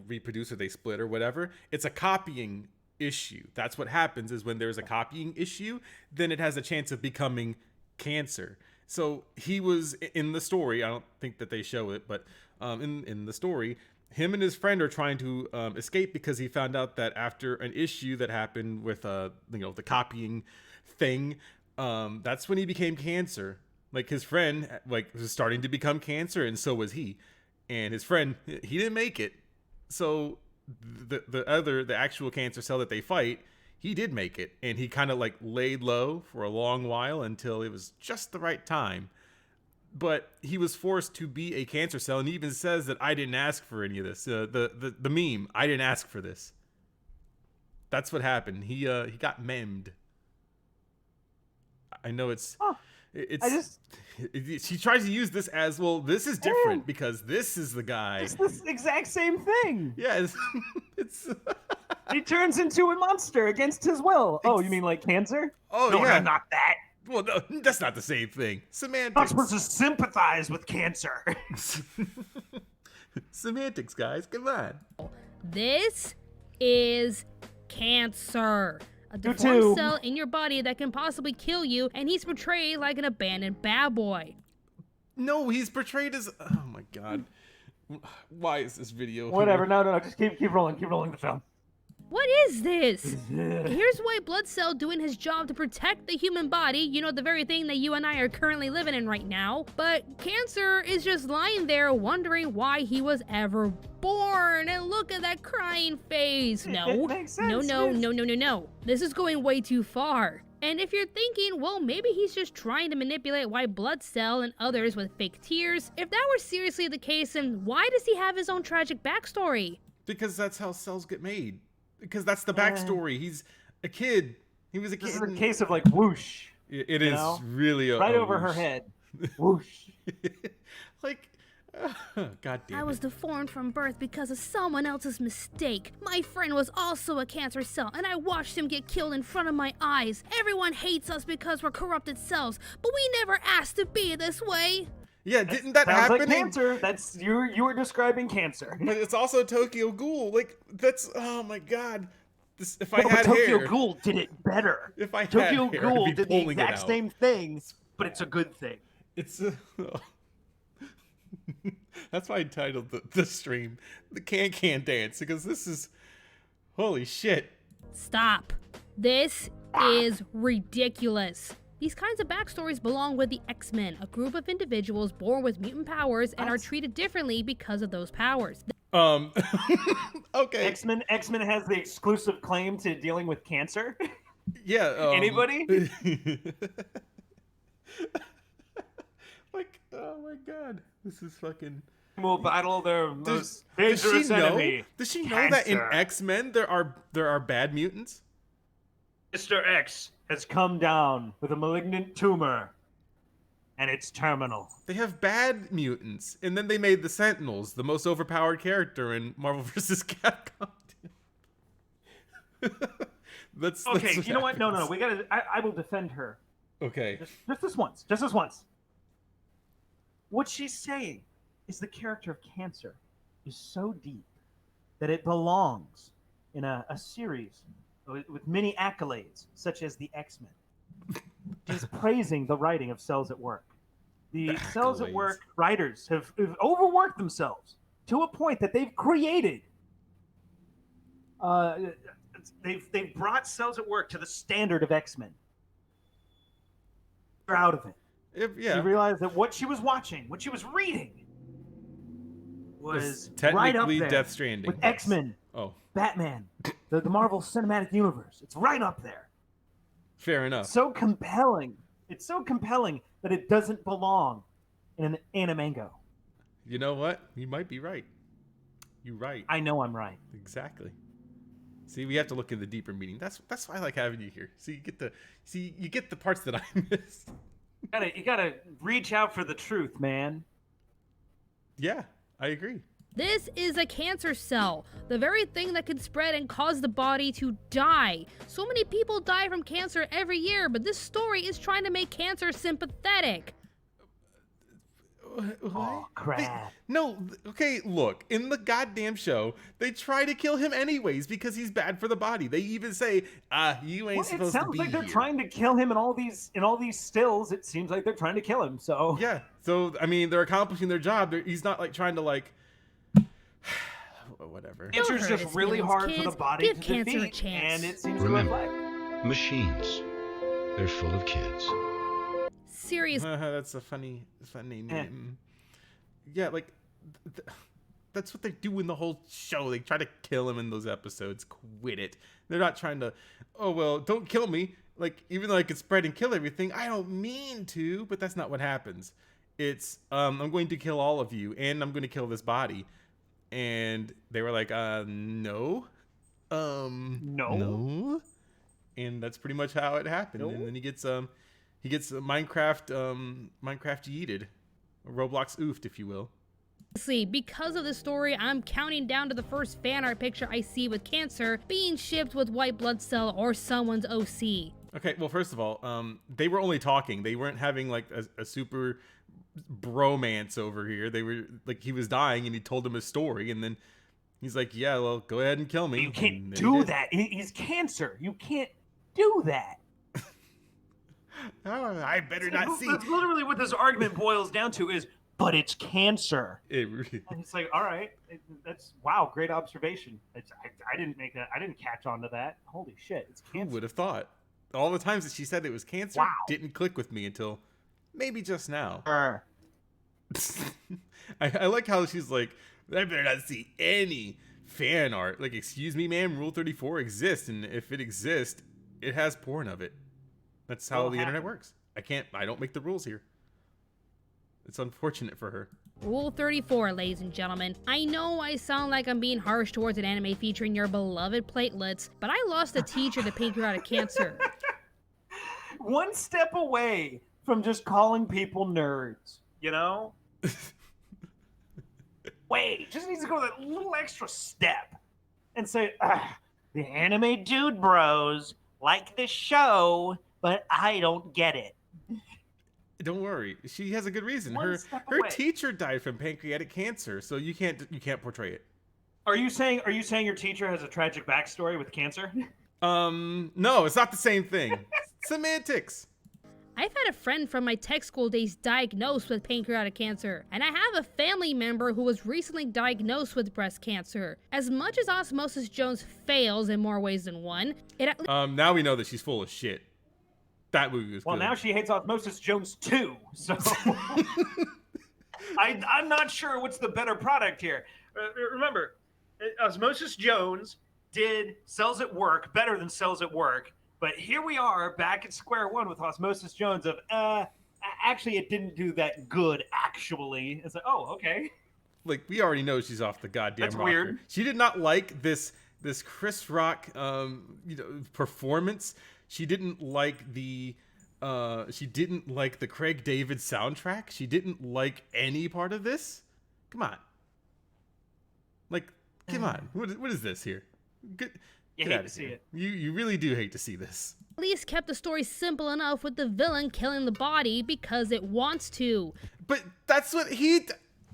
reproduce or they split or whatever, it's a copying issue. That's what happens, is when there's a copying issue, then it has a chance of becoming cancer. So he was in the story, I don't think that they show it, but in the story, him and his friend are trying to escape because he found out that after an issue that happened with the copying thing, that's when he became cancer. Like, his friend was starting to become cancer, and so was he. And his friend, he didn't make it. So the actual cancer cell that they fight, he did make it, and he kind of laid low for a long while until it was just the right time. But he was forced to be a cancer cell, and he even says that I didn't ask for any of this. The meme, I didn't ask for this. That's what happened. He got memed. I know it's she tries to use this as, well, this is different because this is the guy. It's the exact same thing. Yeah, it's He turns into a monster against his will. Oh, you mean like cancer? oh No, yeah. not that. Well, no, that's not the same thing. I'm Semantics. not supposed to sympathize with cancer. Semantics, guys. Come on. This is cancer. A You deformed too. cell in your body that can possibly kill you, and he's portrayed like an abandoned bad boy. No, he's portrayed as. Oh my god. Why is this video? Whatever. here? No. Just keep rolling. Keep rolling the film. What is this? Here's White Blood Cell doing his job to protect the human body, you know, the very thing that you and I are currently living in right now. But Cancer is just lying there wondering why he was ever born. And look at that crying face. No, It makes sense, no. This is going way too far. And if you're thinking, well, maybe he's just trying to manipulate White Blood Cell and others with fake tears, if that were seriously the case, then why does he have his own tragic backstory? Because that's how cells get made. Because that's the backstory. He's a kid. He was a kid. This is a case of like whoosh. It you is know? really a Right a over her whoosh. head. Whoosh. Like, god damn it. I was deformed from birth because of someone else's mistake. My friend was also a cancer cell, and I watched him get killed in front of my eyes. Everyone hates us because we're corrupted cells, but we never asked to be this way. Yeah, didn't that Sounds happen? like cancer. That's you were describing cancer. But it's also Tokyo Ghoul. Like, that's, oh my god. This, if I No, had but Tokyo hair, Ghoul did it better. if I had Tokyo hair, Ghoul I'd be did the pulling it exact out. same thing, but it's a good thing. It's that's why I titled the stream the Can Dance, because this is, holy shit. Stop. This is ridiculous. These kinds of backstories belong with the X-Men, a group of individuals born with mutant powers and are treated differently because of those powers. Okay. X-Men has the exclusive claim to dealing with cancer. Yeah. Anybody? Like, oh my god, this is fucking. Will battle their Does most dangerous she know? enemy. Does she know that in Cancer. X-Men there are bad mutants? Mr. X has come down with a malignant tumor, and it's terminal. They have bad mutants, and then they made the Sentinels the most overpowered character in Marvel vs. Capcom. that's Okay, what you know what? No, happens. we gotta. I will defend her. Okay. Just this once. Just this once. What she's saying is the character of Cancer is so deep that it belongs in a series with many accolades, such as the X-Men. She's praising the writing of Cells at Work. The Cells at Accolades. Work writers have overworked themselves to a point that they've created. They've brought Cells at Work to the standard of X-Men. They're out of it. Yeah. She realized that what she was watching, what she was reading, was technically right up there Death Stranding. with Yes. X-Men, Oh, Batman, the Marvel Cinematic Universe. It's right up there. fair enough. So compelling. It's so compelling that it doesn't belong in an animango. You know what? You might be right. You're right. I know I'm right. Exactly. See, we have to look in the deeper meaning. That's why I like having you here. So you get the parts that I missed. You gotta reach out for the truth, man. Yeah, I agree. This is a cancer cell, the very thing that can spread and cause the body to die. So many people die from cancer every year, but this story is trying to make cancer sympathetic. Oh, crap. Okay, look, in the goddamn show, they try to kill him anyways because he's bad for the body. They even say, you ain't Well, it supposed to sounds be like they're here. trying to kill him in all these stills. It seems like they're trying to kill him. So Yeah, so, I mean, they're accomplishing their job. He's not, like, trying to, like... whatever. Don't Cancer's hurt just his really feelings, hard for kids. the body Give to cancer a defeat, chance. and it seems to Remember. reflect. Machines. They're full of kids. Serious. That's a funny name. Yeah, like that's what they do in the whole show. They try to kill him in those episodes. Quit it. They're not trying to. Oh well, don't kill me. Like even though I could spread and kill everything, I don't mean to. But that's not what happens. It's I'm going to kill all of you, and I'm going to kill this body. And they were like, no, no. And that's pretty much how it happened. No. And then he gets Minecraft yeeted. Roblox oofed, if you will. Because of this story, I'm counting down to the first fan art picture I see with cancer being shipped with white blood cell or someone's OC. Okay, well, first of all, they were only talking. They weren't having like a super bromance over here. They were like, he was dying and he told him his story, and then he's like, yeah, well, go ahead and kill me. You can't And then he do did. that. He's cancer. You can't do that. Oh, I better not see. That's literally what this argument boils down to is, but it's cancer. It really, And it's like, all right, that's wow, great observation. I didn't catch on to that. Holy shit, it's who cancer. would have thought? All the times that she said it was cancer Wow. didn't click with me until maybe just now. Err. I like how she's like, I better not see any fan art. Like, excuse me, ma'am, Rule 34 exists, and if it exists, it has porn of it. That's how What'll the internet happen? works. I don't make the rules here. It's unfortunate for her. Rule 34, ladies and gentlemen. I know I sound like I'm being harsh towards an anime featuring your beloved platelets, but I lost a teacher to pancreatic cancer. One step away from just calling people nerds, you know? Wait, just needs to go that little extra step and say, the anime dude bros like this show, but I don't get it. Don't worry, she has a good reason. One Her step her away. teacher died from pancreatic cancer, so you can't portray it. Are you saying your teacher has a tragic backstory with cancer? No, it's not the same thing. Semantics. I've had a friend from my tech school days diagnosed with pancreatic cancer, and I have a family member who was recently diagnosed with breast cancer. As much as Osmosis Jones fails in more ways than one, it at Now we know that she's full of shit. That movie was Well, good. now she hates Osmosis Jones too, so I'm not sure what's the better product here. Remember, Osmosis Jones did Cells at Work better than Cells at Work, but here we are back at square one with Osmosis Jones of, actually it didn't do that good, actually. It's like, oh, okay. Like, we already know she's off the goddamn That's rocker. weird. She did not like this Chris Rock performance. She didn't like the Craig David soundtrack. She didn't like any part of this. Come on. Like, come on. What is this here? Get hate outta to see here. it. You really do hate to see this. least kept the story simple enough with the villain killing the body because it wants to. But that's what he...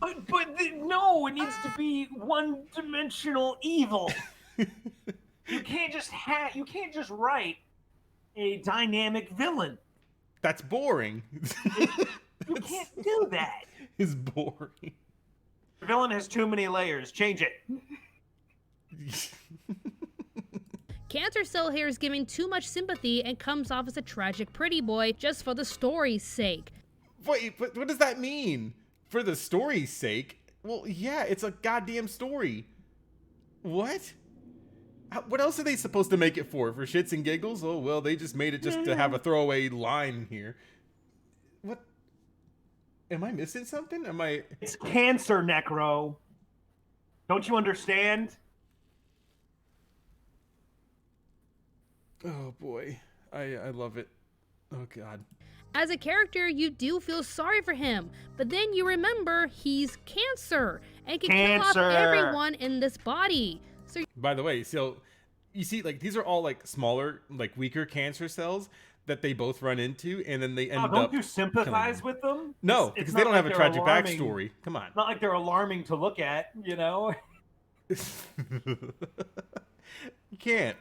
No, it needs to be one-dimensional evil. You can't just write a dynamic villain. That's boring. You can't do that. It's boring. The villain has too many layers. Change it. Cancer Cell here is giving too much sympathy and comes off as a tragic pretty boy just for the story's sake. Wait, but what does that mean? For the story's sake? Well, yeah, it's a goddamn story. What? What else are they supposed to make it for? For shits and giggles? Oh, well, they just made it just to have a throwaway line here. What? Am I missing something? Am I... It's cancer, Necro. Don't you understand? Oh, boy. I love it. Oh, God. As a character, you do feel sorry for him, but then you remember he's cancer and can kill off everyone in this body. So By the way, so you see, like, these are all like smaller, like weaker cancer cells that they both run into, and then they end up. Don't you sympathize with them? No, It's because not they don't like have a they're tragic alarming. backstory. Come on. Not like they're alarming to look at, you know? You can't.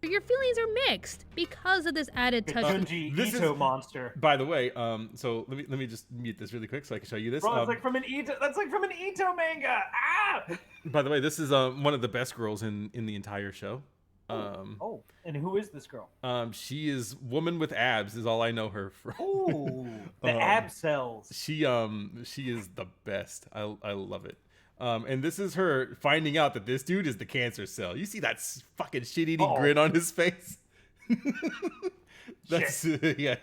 your feelings are mixed because of this added touch. Junji this Ito is- monster. By the way, so let me just mute this really quick so I can show you this. Bro, that's like from an Ito. That's like from an Ito manga. Ah! By the way, this is one of the best girls in the entire show. Oh, and who is this girl? She is woman with abs is all I know her from. Ooh, the ab cells. She is the best. I love it. And this is her finding out that this dude is the cancer cell. You see that fucking shit-eating grin on his face? That's yeah.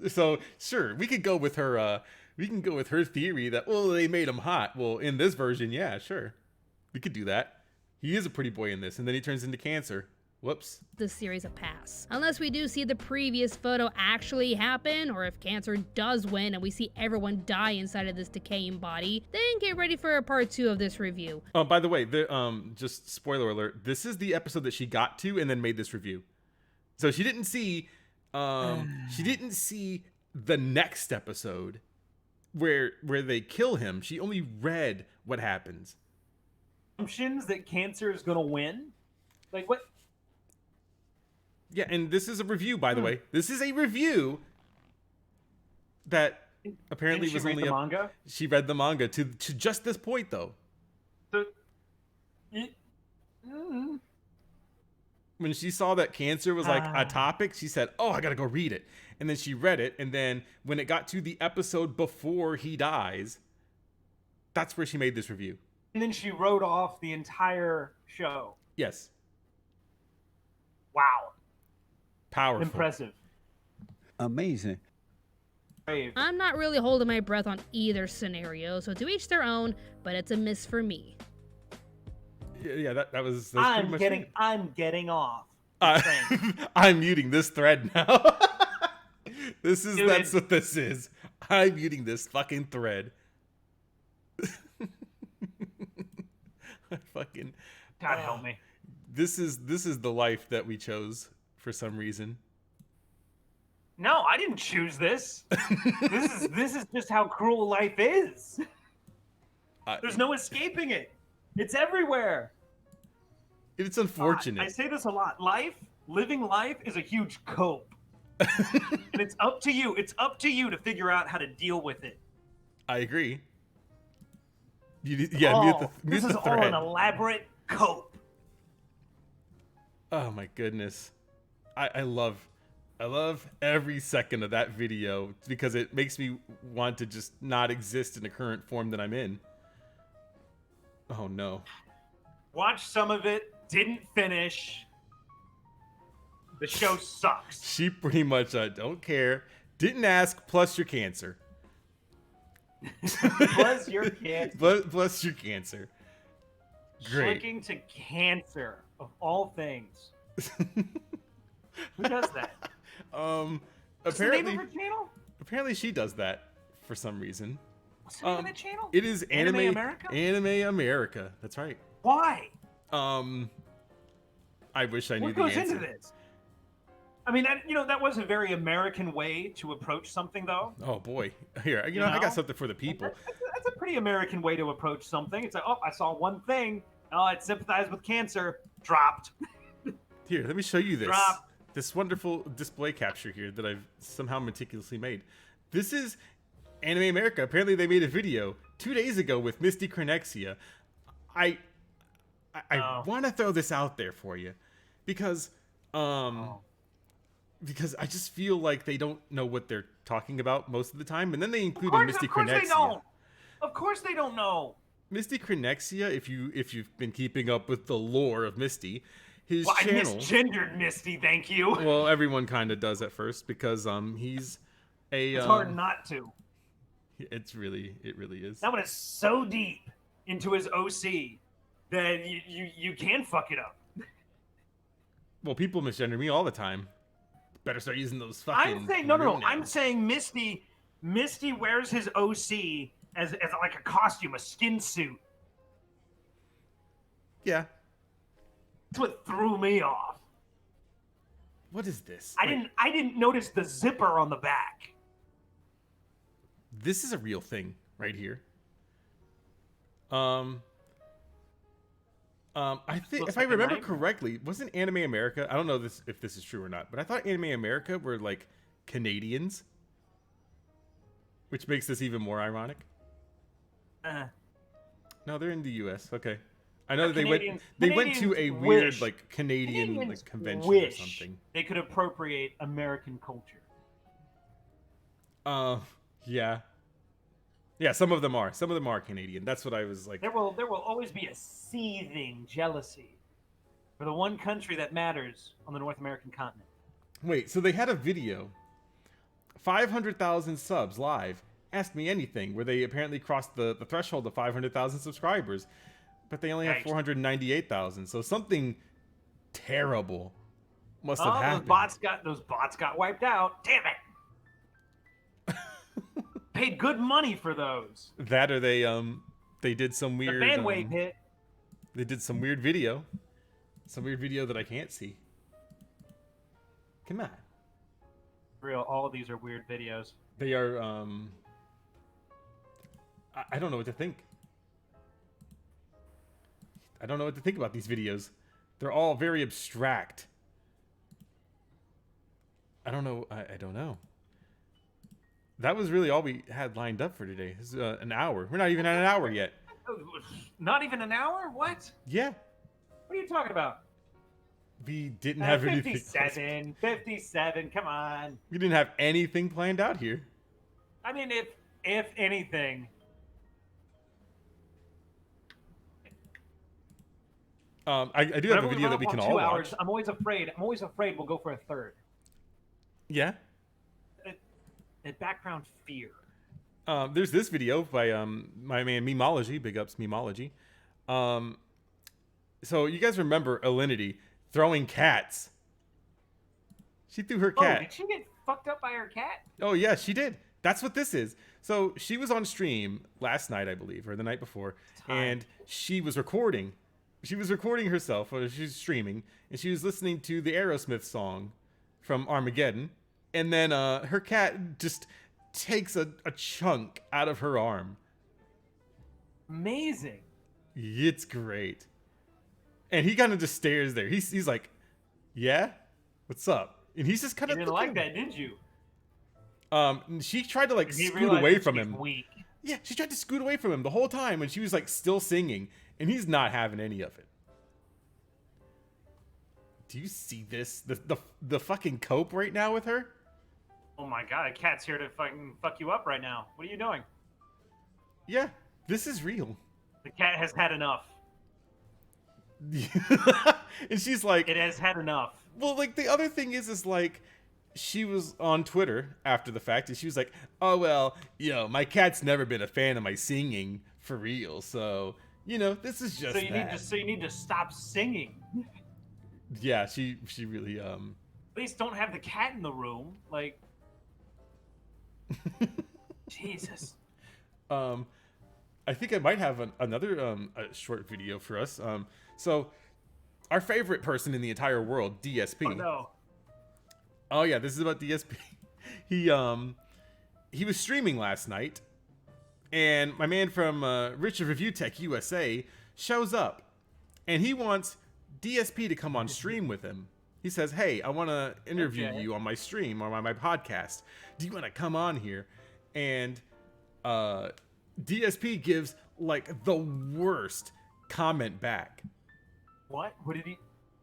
So sure, we could go with her. We can go with her theory that they made him hot. Well, in this version, yeah, sure, we could do that. He is a pretty boy in this, and then he turns into cancer. Whoops. This series a pass. Unless we do see the previous photo actually happen, or if cancer does win and we see everyone die inside of this decaying body, then get ready for a part 2 of this review. Oh, by the way, just spoiler alert, this is the episode that she got to and then made this review. So she didn't see the next episode where they kill him. She only read what happens. Assumptions that cancer is gonna win? Like what? Yeah, and this is a review, by the way. This is a review that apparently Didn't she was read only the manga? She read the manga to just this point, though. So, When she saw that cancer was like a topic, she said, "Oh, I gotta go read it." And then she read it, and then when it got to the episode before he dies, that's where she made this review. and then she wrote off the entire show. Yes, Wow, powerful. impressive. Amazing. Brave. I'm not really holding my breath on either scenario, so to each their own, but it's a miss for me. Yeah, that's pretty much it. I'm getting off. I'm muting this thread now. Dude, That's what this is. I'm muting this fucking thread. God help me. This is the life that we chose for some reason. No, I didn't choose this. This is just how cruel life is. There's no escaping it. It's everywhere. It's unfortunate. I say this a lot. Living life is a huge cope. And it's up to you. It's up to you to figure out how to deal with it. I agree. Mute this is the all thread. an elaborate cope. Oh my goodness. I love every second of that video because it makes me want to just not exist in the current form that I'm in. Oh no. Watch some of it. Didn't finish. The show sucks. She pretty much don't care. Didn't ask, plus your cancer. Plus your cancer. Plus your cancer. Great. Clicking to cancer, of all things. Who does that? What's the name Apparently, of her channel? apparently she does that for some reason. What's the name of that channel? It is Anime America? Anime America. That's right. Why? I wish I knew What the goes answer. into this? I mean, that was a very American way to approach something, though. Oh boy. Here, I know? got something for the people. That's a pretty American way to approach something. It's like, oh, I saw one thing. Oh, it sympathized with cancer. Dropped. Here, let me show you this. Drop. This wonderful display capture here that I've somehow meticulously made. This is Anime America. Apparently they made a video 2 days ago with Misty Cronexia. I want to throw this out there for you because because I just feel like they don't know what they're talking about most of the time, and then they included Misty Of course Cronexia. they don't. Of course they don't know. Misty Cronexia, if you've been keeping up with the lore of Misty, his Well, I channel. misgendered Misty, thank you. Well, everyone kind of does at first because he's a. It's hard not to. It really is. That one is so deep into his OC that you can fuck it up. Well, people misgender me all the time. Better start using those fucking. I'm saying no. pronouns. I'm saying Misty wears his OC as like a costume, a skin suit. Yeah. That's what threw me off. What is this? I didn't notice the zipper on the back. This is a real thing right here. I think Looks if I like a remember knife. correctly, wasn't Anime America? I don't know if this is true or not, but I thought Anime America were like Canadians, which makes this even more ironic. No, they're in the U.S. Okay, I know that they went to a Canadians weird wish- like Canadian Canadians like convention or wish something. they could appropriate American culture. Yeah, some of them are. Some of them are Canadian. That's what I was like. There will always be a seething jealousy for the one country that matters on the North American continent. Wait, so they had a video, 500,000 subs live, Ask Me Anything, where they apparently crossed the threshold of 500,000 subscribers, but they only have Yikes. 498,000. So something terrible must have Oh, happened. those bots got wiped out. Damn it! Paid good money for those. That or they did some The weird bandwave hit. they did some weird video that I can't see. Come on. Real, all of these are weird videos. They are I don't know what to think. I don't know what to think about these videos. They're all very abstract. I don't know. I don't know. That was really all we had lined up for today. This is an hour. We're not even at an hour yet. Not even an hour? What? Yeah. What are you talking about? We didn't have anything. 57. Come on. We didn't have anything planned out here. I mean, if anything. I do have a video that we can all watch. I'm always afraid we'll go for a third. Yeah. A background fear. There's this video by my man Memology. Big ups Memology. So you guys remember Alinity throwing cats? She threw her cat. Oh, did she get fucked up by her cat? Oh yeah, she did. That's what this is. So she was on stream last night, I believe, or the night before, and she was recording. She was recording herself, or she was streaming, and she was listening to the Aerosmith song from Armageddon, and then her cat just takes a chunk out of her arm. Amazing. It's great. And he kind of just stares there. He's like, yeah? What's up? And he's just kind You of didn't like that, did you? She tried to like He scoot realized away that from she's him. Weak. Yeah, she tried to scoot away from him the whole time when she was like still singing, and he's not having any of it. Do you see this? The fucking cope right now with her? Oh my god, a cat's here to fucking fuck you up right now. What are you doing? Yeah, this is real. The cat has had enough. And she's like, It has had enough. well, like the other thing is like, she was on Twitter after the fact, and she was like, oh well, my cat's never been a fan of my singing for real, so this is just So you need to stop singing. Yeah, she really At least don't have the cat in the room. Like, Jesus. I think I might have another a short video for us. So our favorite person in the entire world, DSP. Oh no. Oh yeah, this is about DSP. He was streaming last night, and my man from Richard Review Tech USA shows up, and he wants DSP to come on stream with him. He says, "Hey, I want to interview you on my stream or on my podcast. Do you want to come on here?" And DSP gives like the worst comment back. What? What did he?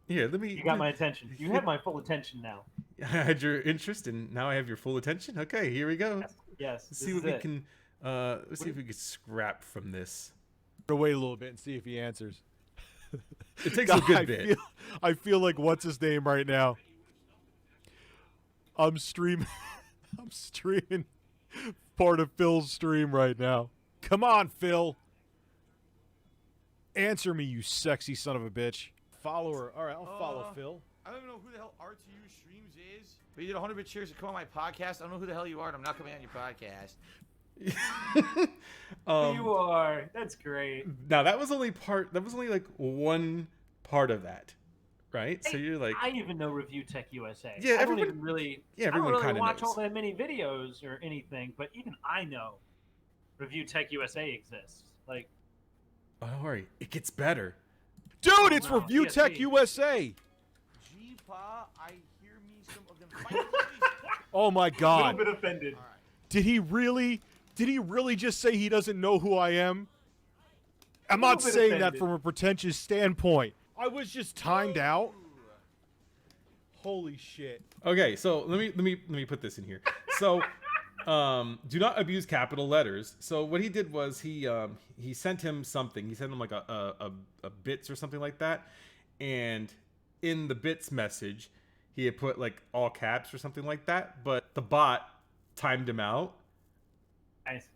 Here, let me. You got my attention. You have my full attention now. I had your interest, and now I have your full attention. Okay, here we go. Yes. Let's see what we can. Let's see if we can scrap from this. Wait a little bit and see if he answers. It takes a good bit. I feel like what's his name right now. I'm streaming. I'm streaming part of Phil's stream right now. Come on, Phil. Answer me, you sexy son of a bitch. Follower. All right, I'll follow Phil. I don't even know who the hell RTU Streams is. But you did 100 bit cheers to come on my podcast. I don't know who the hell you are, and I'm not coming on your podcast. You are. That's great. Now that was only like one part of that, right? So you're like, I even know Review Tech USA. Yeah, I don't everybody- even really. yeah, I don't everyone really kinda watch knows. all that many videos or anything, but even I know Review Tech USA exists. Like, oh, don't worry, it gets better. Dude, it's no, Review Tech DSP. USA. G-Pa, I hear me some of them fight. Oh my a little God. bit offended. Did he really just say he doesn't know who I am? I'm not little bit saying that offended. from a pretentious standpoint. I was just timed out. Holy shit. Okay, so let me put this in here. So, do not abuse capital letters. So what he did was he sent him something. He sent him like a bits or something like that, and in the bits message, he had put like all caps or something like that. But the bot timed him out Nice.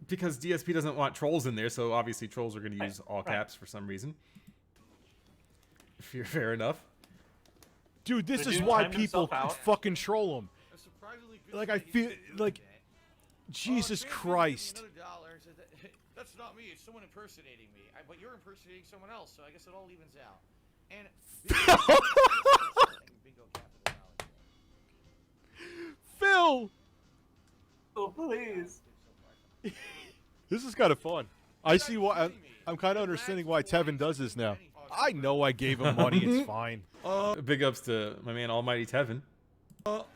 because DSP doesn't want trolls in there. So obviously trolls are going to use all caps for some reason. Fair enough. Dude, this The is dude why timed people himself out? fucking troll him. A surprisingly good Like, I thing feel is- like, Jesus James Christ. gave me $1 said that- That's not me. It's someone impersonating me. But you're impersonating someone else, so I guess it all evens out. And bingo capital knowledge. Phil! Oh, please. This is kind of fun. I see why. I'm kind of understanding why Tevin does this now. I know I gave him money. It's fine. Big ups to my man Almighty Tevin.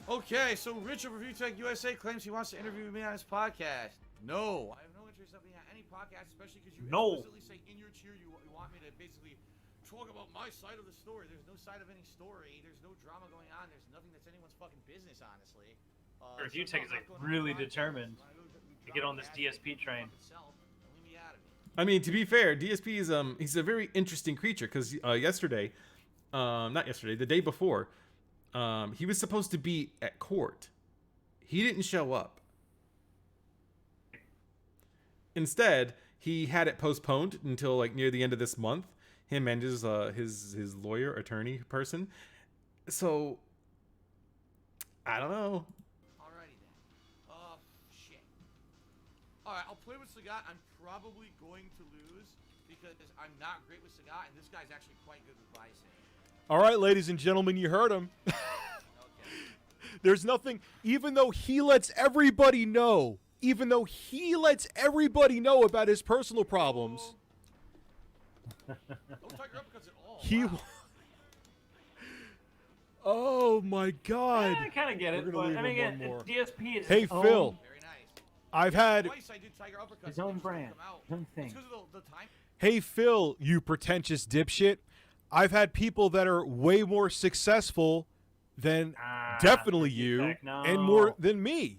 Okay, so Richard Review Tech USA claims he wants to interview me on his podcast. No, I have no interest in being on any podcast, especially because you No. explicitly say in your cheer you want me to basically talk about my side of the story. There's no side of any story. There's no drama going on. There's nothing that's anyone's fucking business, honestly. Review so Tech is I'm like not going really on the podcast. determined to get on this DSP train. Leave me out of it. I mean, to be fair, DSP is he's a very interesting creature because the day before, he was supposed to be at court. He didn't show up. Instead, he had it postponed until like near the end of this month. Him and his lawyer, attorney person. So I don't know. Alrighty then. Shit. Alright, I'll play with Sagat. I'm probably going to lose because I'm not great with Sagat, and this guy's actually quite good with Bison. All right, ladies and gentlemen, you heard him. Okay. There's nothing, even though he lets everybody know about his personal problems, Don't talk her up because it all. he. Wow. Oh my God. I kind of get it, We're gonna but leave I mean, him again, one more. DSP is Hey, his Phil. own, Very nice. I've had. Twice I did Tiger uppercuts. His own and they just brand, come out. his own thing. It's because of the time. Hey, Phil, you pretentious dipshit. I've had people that are way more successful than definitely you heck no. and more than me.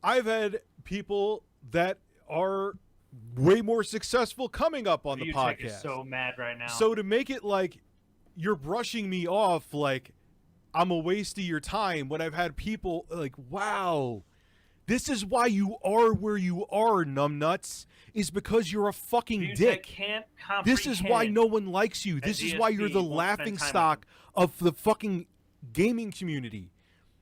I've had people that are way more successful coming up on the Viewtech is podcast. so mad right now. So to make it like you're brushing me off like I'm a waste of your time when I've had people like, wow, this is why you are where you are, numbnuts, is because you're a fucking Viewtech dick. can't This is why comprehend no one likes you. that This is why you're the DSP won't laughing spend time stock of the fucking gaming community.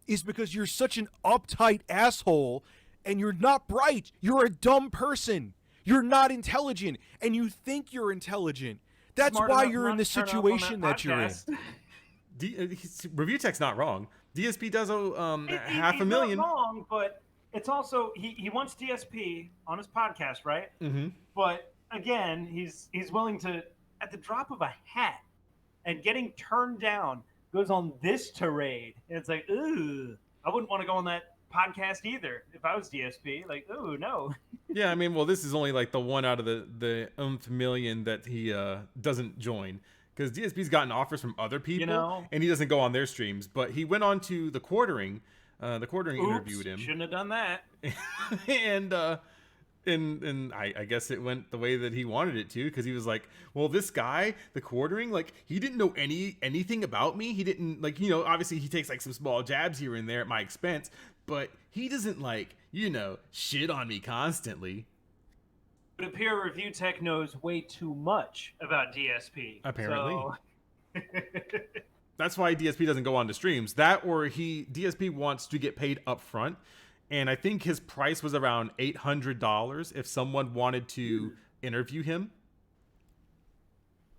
Is because you're such an uptight asshole and you're not bright. You're a dumb person. You're not intelligent and you think you're intelligent. That's Smart why enough you're in not the to turn up on situation that you're in. podcast. Review Tech's not wrong. DSP does owe He's $500,000. not wrong, but it's also he wants DSP on his podcast, right? Mm-hmm. But again, he's willing to, at the drop of a hat, and getting turned down, goes on this tirade, and it's like, ooh, I wouldn't want to go on that podcast either if I was DSP. Like, ooh, no. Yeah, I mean, well, this is only like the one out of the million that he doesn't join. Because DSP's gotten offers from other people, and he doesn't go on their streams. But he went on to the Quartering. The Quartering interviewed him. Shouldn't have done that. and I guess it went the way that he wanted it to, because he was like, well, this guy, the Quartering, like, he didn't know anything about me. He didn't, like, you know, obviously he takes like some small jabs here and there at my expense, but he doesn't, like, you know, shit on me constantly. But Peer Review Tech knows way too much about DSP. Apparently. So... That's why DSP doesn't go on to streams. That, or DSP wants to get paid up front. And I think his price was around $800 if someone wanted to interview him.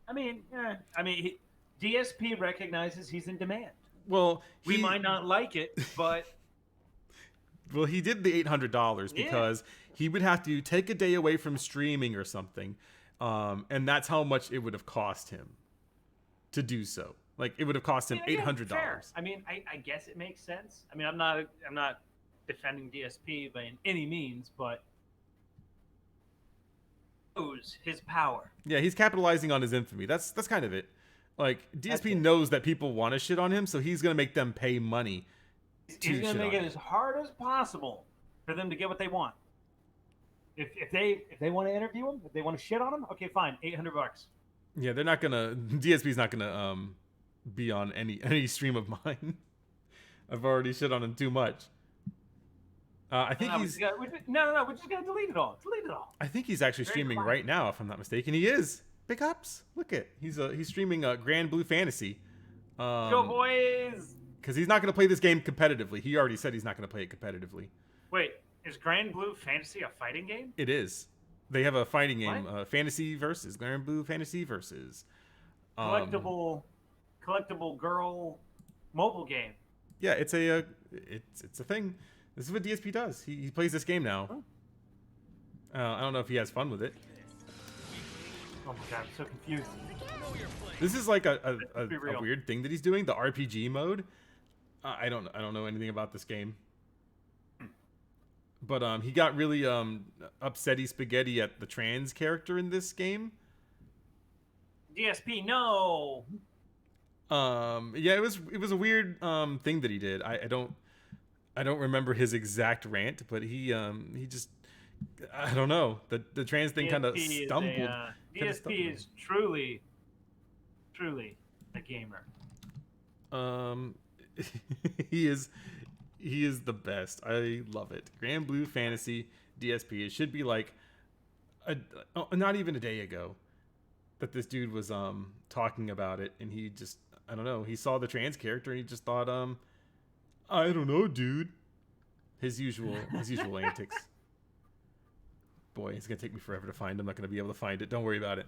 I mean, DSP recognizes he's in demand. Well, We might not like it, but well, he did the $800 because he would have to take a day away from streaming or something, and that's how much it would have cost him to do so. Like, it would have cost him $800. fair. I mean, I guess it makes sense. I mean, I'm not defending DSP by any means, but knows his power. Yeah, he's capitalizing on his infamy. That's kind of it. Like, DSP knows that people want to shit on him, so he's gonna make them pay money. He's gonna make it as hard as possible for them to get what they want. If they want to interview him, if they want to shit on him, okay, fine, $800. Yeah, they're not gonna. DSP's not gonna be on any stream of mine. I've already shit on him too much. I think he's. We're just gonna delete it all. Delete it all. I think he's actually streaming right now, if I'm not mistaken. He is. Big ups. Look it. He's streaming Grand Blue Fantasy. Go boys! Because he's not going to play this game competitively. He already said he's not going to play it competitively. Wait, is Grand Blue Fantasy a fighting game? It is. They have a fighting game, Fantasy Versus, Grand Blue Fantasy Versus. Collectible girl mobile game. Yeah, it's a thing. This is what DSP does. He plays this game now. I don't know if he has fun with it. Oh my god, I'm so confused. This is like a weird thing that he's doing, the RPG mode. I don't know anything about this game. But he got really upsetty spaghetti at the trans character in this game. DSP, no. Yeah, it was a weird thing that he did. I don't remember his exact rant, but he just, I don't know, the trans thing kind of stumbled. DSP is truly a gamer. He is the best. I love it. Grand Blue Fantasy DSP. It should be like not even a day ago that this dude was talking about it, and he just, I don't know, he saw the trans character and he just thought I don't know, dude. His usual antics. Boy, it's gonna take me forever to find. I'm not gonna be able to find it. Don't worry about it.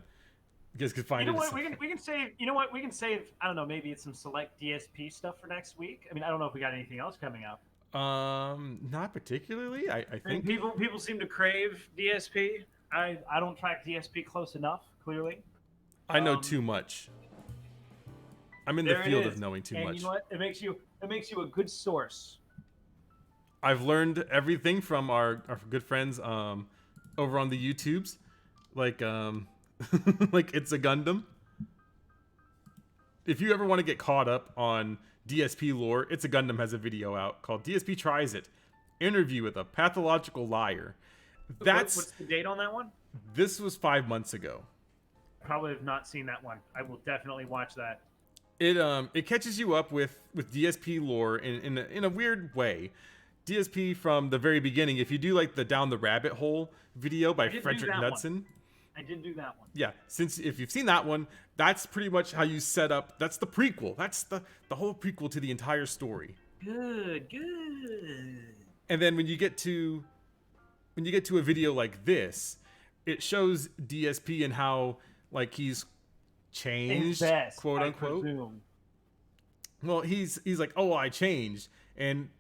You guys can find it. You know what? We can save. You know what? We can save. I don't know. Maybe it's some select DSP stuff for next week. I mean, I don't know if we got anything else coming up. Not particularly. I think people seem to crave DSP. I don't track DSP close enough. Clearly, I know too much. I'm in There the it field is. of knowing too and much. you know what? It makes you a good source. I've learned everything from our good friends over on the YouTubes, like like It's a Gundam. If you ever want to get caught up on DSP lore, It's a Gundam has a video out called DSP Tries It. Interview with a Pathological Liar. What's the date on that one? This was 5 months ago. Probably have not seen that one. I will definitely watch that. It catches you up with DSP lore in a weird way. DSP from the very beginning. If you do like the Down the Rabbit Hole video by Frederick Knudsen. I did do that one. Yeah, since if you've seen that one, that's pretty much how you set up. That's the prequel. That's the whole prequel to the entire story. Good. And then when you get to a video like this, it shows DSP and how like he's changed, Invest, quote I unquote. presume. Well, he's like, oh, I changed, and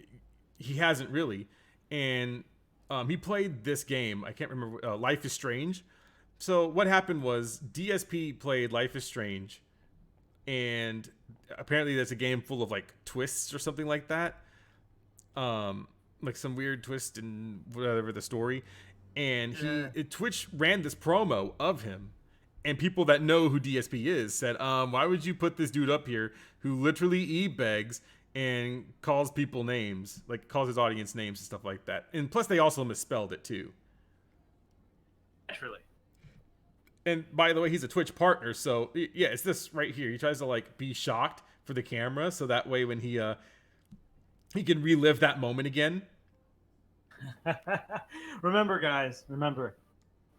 he hasn't really. And he played this game. I can't remember. Life is Strange. So what happened was DSP played Life is Strange, and apparently that's a game full of like twists or something like that. Like some weird twist in whatever the story. And Twitch ran this promo of him, and people that know who DSP is said, why would you put this dude up here who literally e-begs and calls people names, like calls his audience names and stuff like that. And plus they also misspelled it too. Naturally. And by the way, he's a Twitch partner, so yeah, it's this right here. He tries to like be shocked for the camera, so that way when he can relive that moment again. Remember, guys,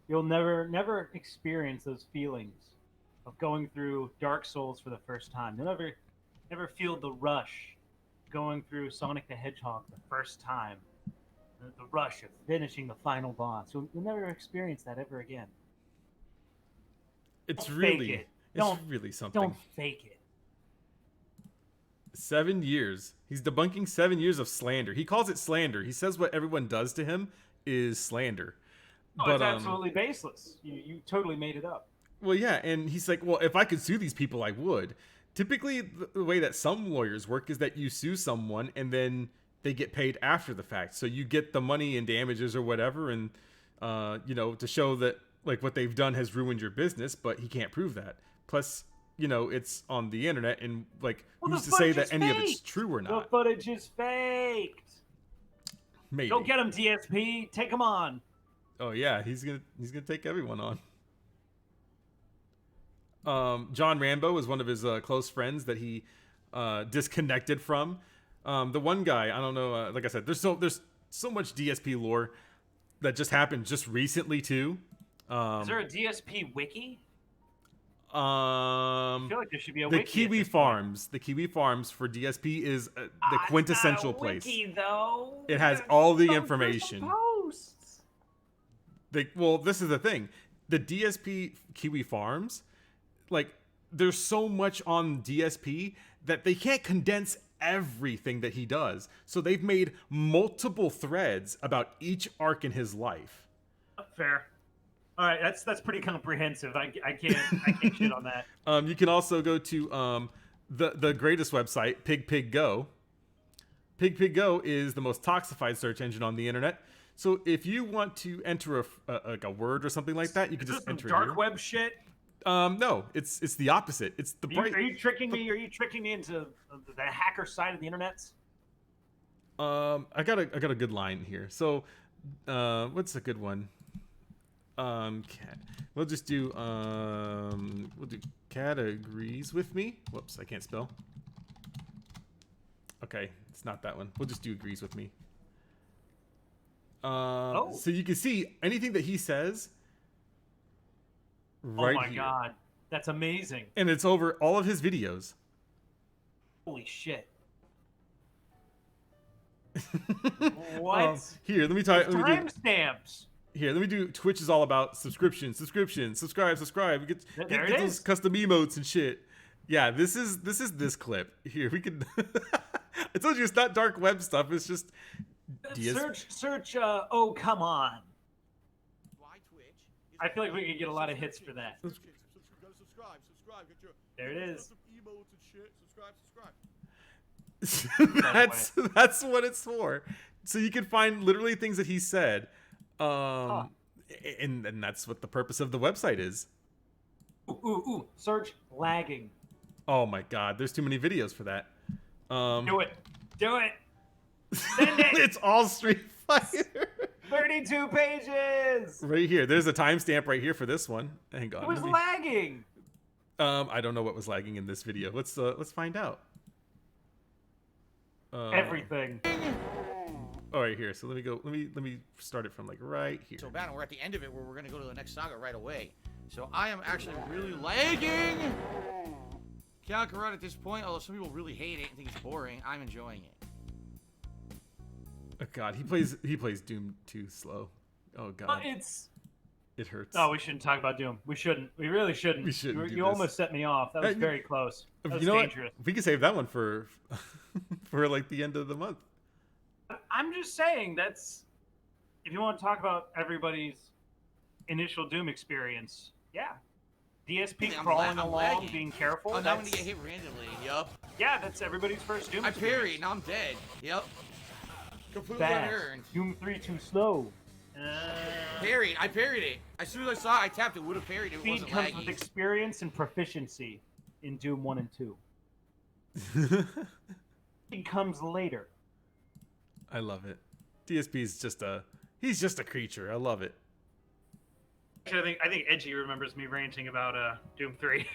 you'll never experience those feelings of going through Dark Souls for the first time. You'll never feel the rush going through Sonic the Hedgehog the first time. The rush of finishing the final boss. You'll never experience that ever again. It's Don't really fake it. it's really something. Don't fake it. 7 years. He's debunking 7 years of slander. He calls it slander. He says what everyone does to him is slander. Oh, it's absolutely baseless. You totally made it up. Well, yeah, and he's like, well, if I could sue these people, I would. Typically, the way that some lawyers work is that you sue someone and then they get paid after the fact. So you get the money and damages or whatever, and to show that like what they've done has ruined your business, but he can't prove that. Plus, it's on the internet, and like who's to say that any of it's true or not? The footage is faked. Maybe. Go get him, DSP. Take him on. Oh yeah, he's gonna take everyone on. John Rambo is one of his close friends that he disconnected from. The one guy, I don't know. Like I said, there's so much DSP lore that just happened just recently too. Is there a DSP wiki? I feel like there should be a the wiki. Kiwi Farms. The Kiwi Farms for DSP is the quintessential it's not a place. wiki, though. It has all the information. Posts. Well, this is the thing. The DSP Kiwi Farms, like, there's so much on DSP that they can't condense everything that he does. So they've made multiple threads about each arc in his life. Fair. All right, that's pretty comprehensive. I can't shit on that. You can also go to the greatest website, Pig Go. Pig Go is the most toxified search engine on the internet. So if you want to enter a word or something like that, you can just enter it. Dark web shit. No, it's the opposite. It's the bright. Are you tricking me? Are you tricking me into the hacker side of the internet? I got a good line here. So, what's a good one? We'll just do Cat agrees with me. Whoops, I can't spell. Okay, it's not that one. We'll just do agrees with me. So you can see anything that he says right here. Oh my here. God, that's amazing. And it's over all of his videos. Holy shit. What? Here, let me try. Timestamps. Here, let me do. Twitch is all about subscription, subscribe. We get those custom emotes and shit. Yeah, this is this clip. Here, we can. I told you it's not dark web stuff. It's just search. Oh, come on. I feel like we could get a lot of hits for that. Subscribe. Get your. There it is. Some emotes and shit. Subscribe. That's what it's for. So you can find literally things that he said, and that's what the purpose of the website is. Ooh. Search lagging. Oh my God, there's too many videos for that. Do it. Send it. It's all Street Fighter. 32 pages. Right here. There's a timestamp right here for this one. Hang on. It was lagging. I don't know what was lagging in this video. Let's find out. Everything. All right, here. So let me go. Let me start it from like right here. So bad, and we're at the end of it where we're gonna go to the next saga right away. So I am actually really lagging. Kakarot at this point, although some people really hate it and think it's boring, I'm enjoying it. Oh God, he plays Doom too slow. Oh God, it hurts. Oh, we shouldn't talk about Doom. We shouldn't. We really shouldn't. We shouldn't. You almost set me off. That was very close. That was dangerous. What? We can save that one for for like the end of the month. I'm just saying that's if you want to talk about everybody's initial Doom experience. Yeah. DSP crawling along, lagging. being careful. Oh, now I'm gonna get hit randomly. Yup. Yeah, that's everybody's first Doom I experience. parried. Now I'm dead. Yep. Completely Bad. unearned. Doom 3 too slow. Parried. I parried it. As soon as I saw it, I tapped it. Would have parried it. It Speed wasn't comes laggy. with experience and proficiency in Doom 1 and 2. It comes later. I love it. DSP's he's just a creature. I love it. Actually, I think Edgy remembers me ranting about Doom 3.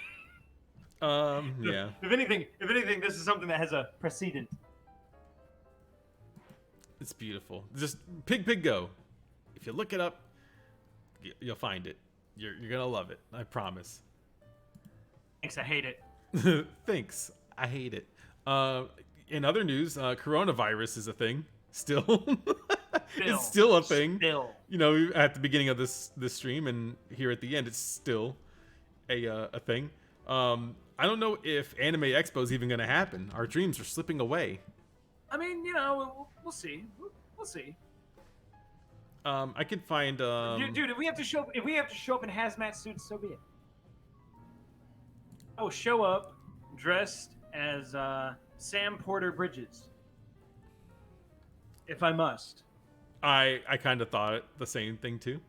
Yeah. If anything, this is something that has a precedent. It's beautiful. Just Pig Go. If you look it up, you'll find it. You're gonna love it. I promise. Thanks, I hate it. Thanks. I hate it. In other news, coronavirus is a thing. Still. It's still a thing. Still. You know, at the beginning of this stream and here at the end, it's still a thing. I don't know if Anime Expo is even gonna happen. Our dreams are slipping away. I mean, you know, we'll see. We'll see. I could find. Dude, if we have to show up in hazmat suits, so be it. I will show up dressed as Sam Porter Bridges, if I must. I kind of thought the same thing too.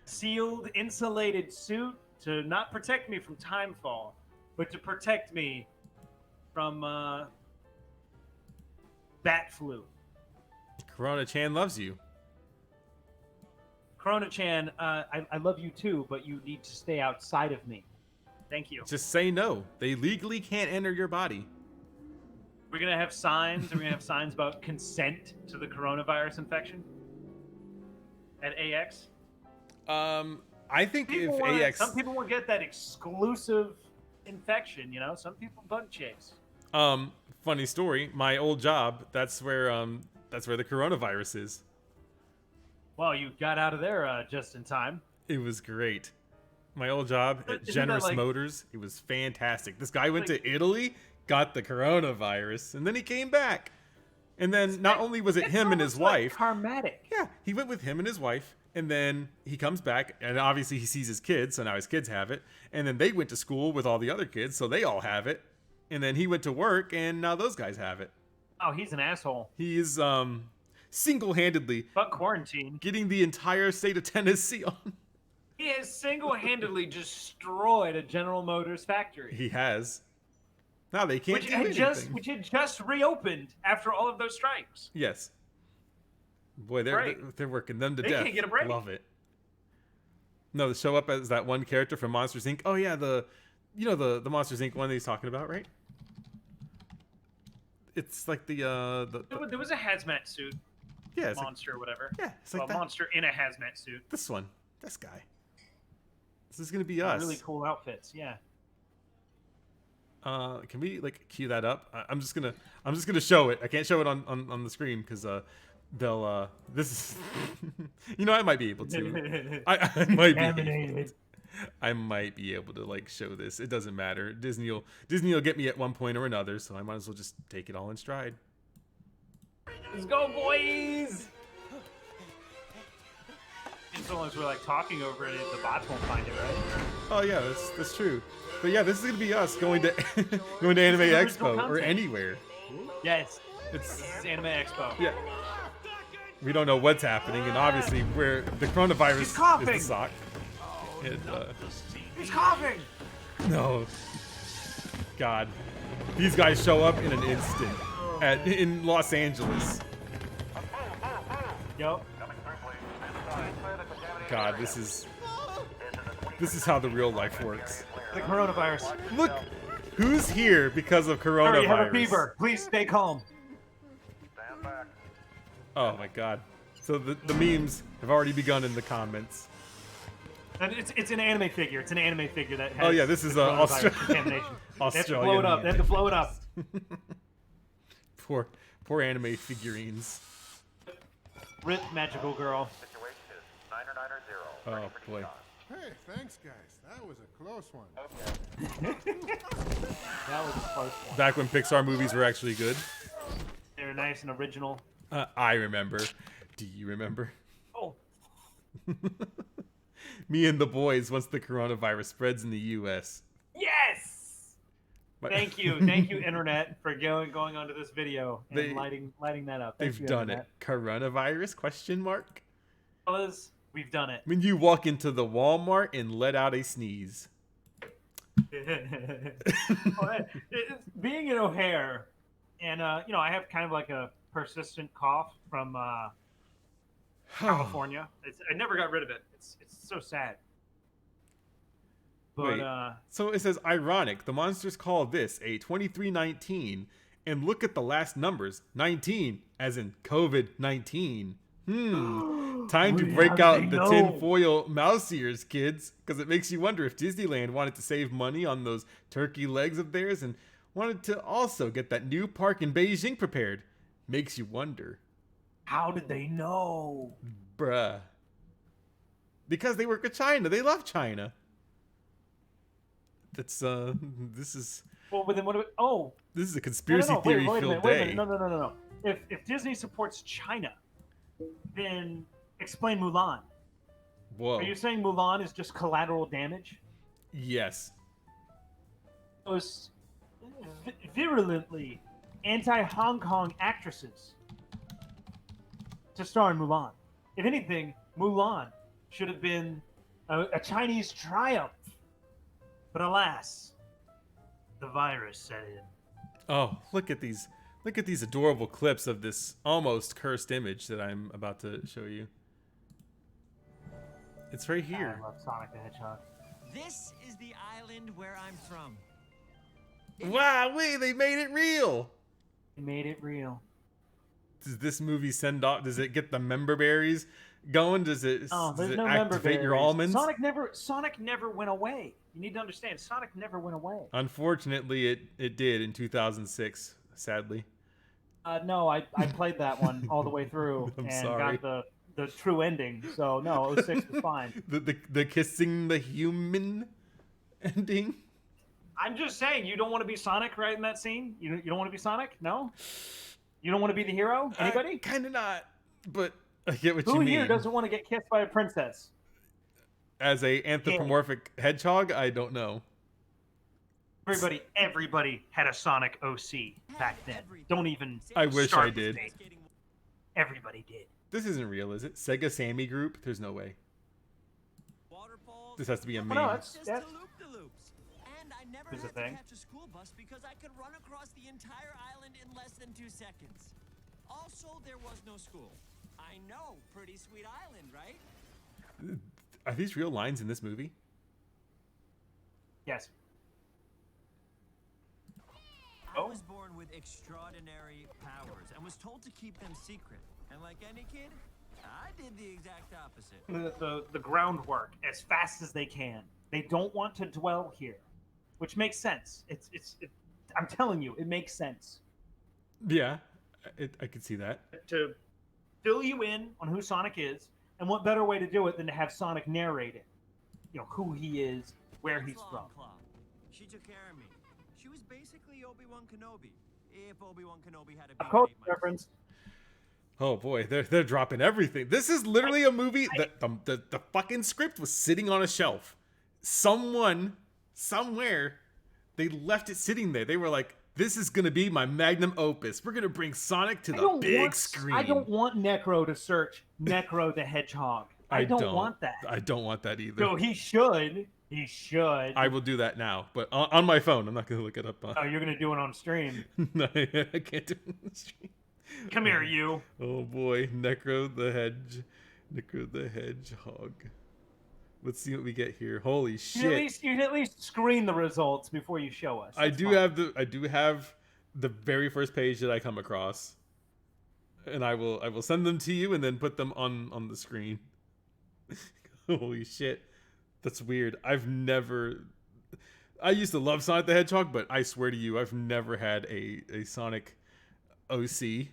Sealed, insulated suit to not protect me from timefall, but to protect me from bat flu. Corona-chan loves you. Corona-chan, I love you too, but you need to stay outside of me. Thank you. Just say no. They legally can't enter your body. We're gonna have signs. We're gonna have signs about consent to the coronavirus infection at AX. I think Some people will get that exclusive infection. You know, some people bug chase. Funny story. My old job. That's where the coronavirus is. Well, you got out of there just in time. It was great. My old job at Isn't Generous that like- Motors. It was fantastic. This guy went to Italy, got the coronavirus, and then he came back. And then not only was it him and his wife. Karmatic. Yeah, he went with him and his wife, and then he comes back, and obviously he sees his kids, so now his kids have it. And then they went to school with all the other kids, so they all have it. And then he went to work, and now those guys have it. Oh, he's an asshole. He is single-handedly Fuck quarantine. getting the entire state of Tennessee on. He has single-handedly destroyed a General Motors factory. He has. Now they can't Which do anything. which had just reopened after all of those strikes. Yes. Boy, Right. they're working them to They death. can't get a break. Love it. No, they show up as that one character from Monsters Inc. Oh yeah, the Monsters Inc. one that he's talking about, right? It's like the There was a hazmat suit yeah, it's like, monster or whatever. yeah, it's like Well, that. monster in a hazmat suit. This one, this guy. This is gonna be us. Really cool outfits, yeah. Can we like cue that up? I'm just gonna show it. I can't show it on the screen because they'll this is you know I might be able to. I might be. I might be able to like show this. It doesn't matter. Disney will get me at one point or another, so I might as well just take it all in stride. Let's go, boys! And so long as we're like talking over it, the bots won't find it, right? Oh yeah, that's true. But yeah, this is gonna be us going to going to Anime original Expo or content. anywhere. Yes, It's this is Anime Expo. yeah. We don't know what's happening, and obviously we're the coronavirus He's is coughing. the sock. And, He's coughing. no, God, these guys show up in an instant in Los Angeles. Yo, God, this is how the real life works. the coronavirus. Look, who's here because of coronavirus? Sorry, you have a fever. Please stay calm. Oh my God. So the memes have already begun in the comments. And it's an anime figure. It's an anime figure that has. Oh yeah, this is the coronavirus Australia. contamination. They have to Australian. blow it up. They have to blow it up. Poor anime figurines. Rip magical girl. Oh boy. Hey, thanks, guys. That was a close one. That was a close one. Back when Pixar movies were actually good. They were nice and original. I remember. Do you remember? Oh, Me and the boys once the coronavirus spreads in the U.S. yes! But- Thank you, internet, for going onto this video and They- lighting that up. Thank They've you, done internet. it. Coronavirus? Question mark. Fellas, we've done it. When you walk into the Walmart and let out a sneeze. Being in O'Hare, and I have kind of like a persistent cough from California. I never got rid of it. It's so sad. But Wait. So it says ironic. The monsters call this a 2319, and look at the last numbers. 19, as in COVID-19. Time to break How do out they the know? tinfoil mouse ears, kids, because it makes you wonder if Disneyland wanted to save money on those turkey legs of theirs and wanted to also get that new park in Beijing prepared. Makes you wonder. how did they know? Bruh. Because they work with China. They love China. That's this is Well, then what? this is a conspiracy no, theory wait a filled minute, wait a day. minute. No. If Disney supports China, then explain Mulan. Whoa. Are you saying Mulan is just collateral damage? Yes. Those virulently anti-Hong Kong actresses to star in Mulan. If anything, Mulan should have been a Chinese triumph. But alas, the virus set in. Oh, look at these adorable clips of this almost cursed image that I'm about to show you. It's right here. I love Sonic the Hedgehog. This is the island where I'm from. Wow, wait, they made it real. They made it real. Does this movie send off? Does it get the member berries going? Does it, Oh, does there's it no member activate your berries. almonds? Sonic never went away. You need to understand, Sonic never went away. Unfortunately, it did in 2006, sadly. No, I played that one all the way through I'm and sorry. got the true ending. So no, 06 was fine. The kissing the human ending. I'm just saying, you don't want to be Sonic right in that scene? You don't want to be Sonic? No? You don't want to be the hero? Anybody? Kind of not, but I get what Who you mean. here doesn't want to get kissed by a princess? As a anthropomorphic hedgehog, I don't know. Everybody had a Sonic OC back then. Don't even I wish start I with did. me. Everybody did. This isn't real, is it? Sega Sammy Group? There's no way. This has to be a meme. No, that's Just a loop-de-loops. And I never Here's the had to thing. catch a school bus because I could run across the entire island in less than 2 seconds. Also, there was no school. I know, pretty sweet island, right? Are these real lines in this movie? Yes. I was born with extraordinary powers and was told to keep them secret. And like any kid, I did the exact opposite. The groundwork as fast as they can. They don't want to dwell here, which makes sense. I'm telling you, it makes sense. Yeah, I could see that. To fill you in on who Sonic is, and what better way to do it than to have Sonic narrate it? You know, who he is, where he's from. Claw. She took care of me. She was basically Obi-Wan Kenobi. If Obi-Wan Kenobi had a A code baby reference. Oh boy, they're dropping everything. This is literally a movie that the fucking script was sitting on a shelf. someone, somewhere, they left it sitting there. They were like, this is going to be my magnum opus. We're going to bring Sonic to the big screen. I don't want Necro to search Necro the Hedgehog. I don't want that. I don't want that either. No, he should. He should. I will do that now, but on my phone. I'm not going to look it up. Oh, you're going to do it on stream. No, I can't do it on stream. Come here, you. Oh boy, Necro the Hedgehog. Let's see what we get here. Holy shit! You can at least screen the results before you show us. I do have the very first page that I come across, and I will send them to you and then put them on the screen. Holy shit, that's weird. I used to love Sonic the Hedgehog, but I swear to you, I've never had a Sonic OC.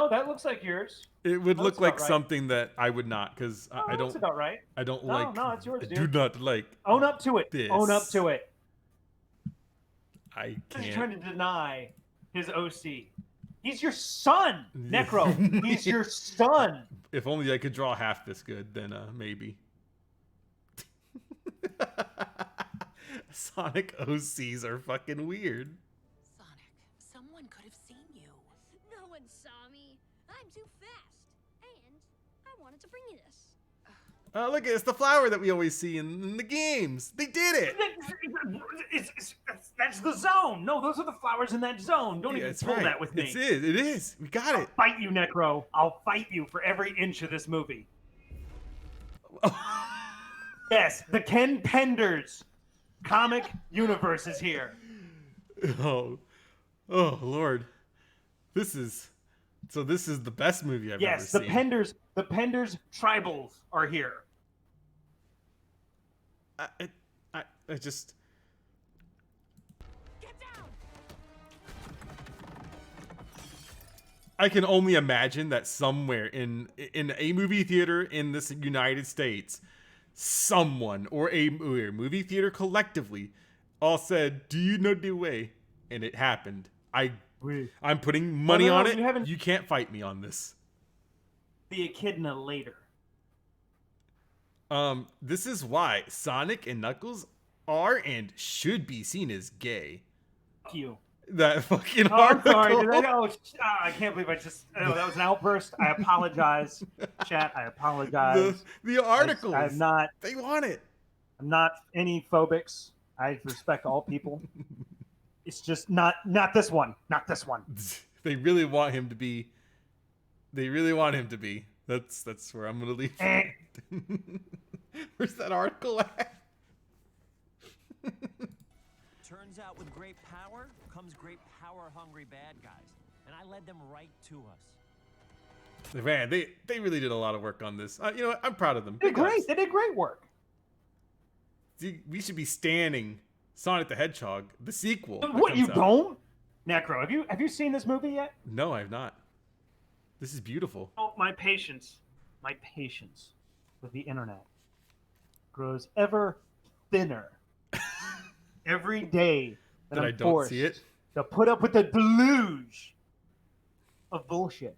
Oh, that looks like yours. It would look like something that I would not, because I don't. That's about right. I don't No, like. no, it's yours, I dude. do not like. Own up to it. This. Own up to it. I He's can't. trying to deny his OC. He's your son, Necro. He's your son. If only I could draw half this good, then maybe. Sonic OCs are fucking weird. Sonic, someone could have seen you. No one saw me. I'm too fast. And I wanted to bring you this. Oh, look, it's the flower that we always see in the games. They did it. That's the zone. No, those are the flowers in that zone. Don't even pull that with me. It is. We got it. I'll fight you, Necro. I'll fight you for every inch of this movie. Yes, the Ken Penders comic universe is here. Oh Lord. This is the best movie I've ever seen. Yes, the Penders tribals are here. I just. Get down! I can only imagine that somewhere in a movie theater in this United States, someone or a movie theater collectively all said, "Do you know the way?" And it happened. I'm putting money on it. You can't fight me on this. The Echidna later. This is why Sonic and Knuckles are and should be seen as gay. Fuck you. That fucking I'm sorry. article. I can't believe I just. Oh, that was an outburst. I apologize, chat. I apologize. The articles. I'm not. They want it. I'm not any phobics. I respect all people. It's just not this one. Not this one. They really want him to be. That's where I'm gonna leave. Where's that article at? Turns out with great power comes great power-hungry bad guys, and I led them right to us. Man, they really did a lot of work on this. You know what? I'm proud of them. They did great. They did great work. See, we should be standing Sonic the Hedgehog, the sequel. What, you don't? Necro, have you seen this movie yet? No, I've not. This is beautiful. Oh, my patience with the internet grows ever thinner every day that I don't see it. To put up with the deluge of bullshit.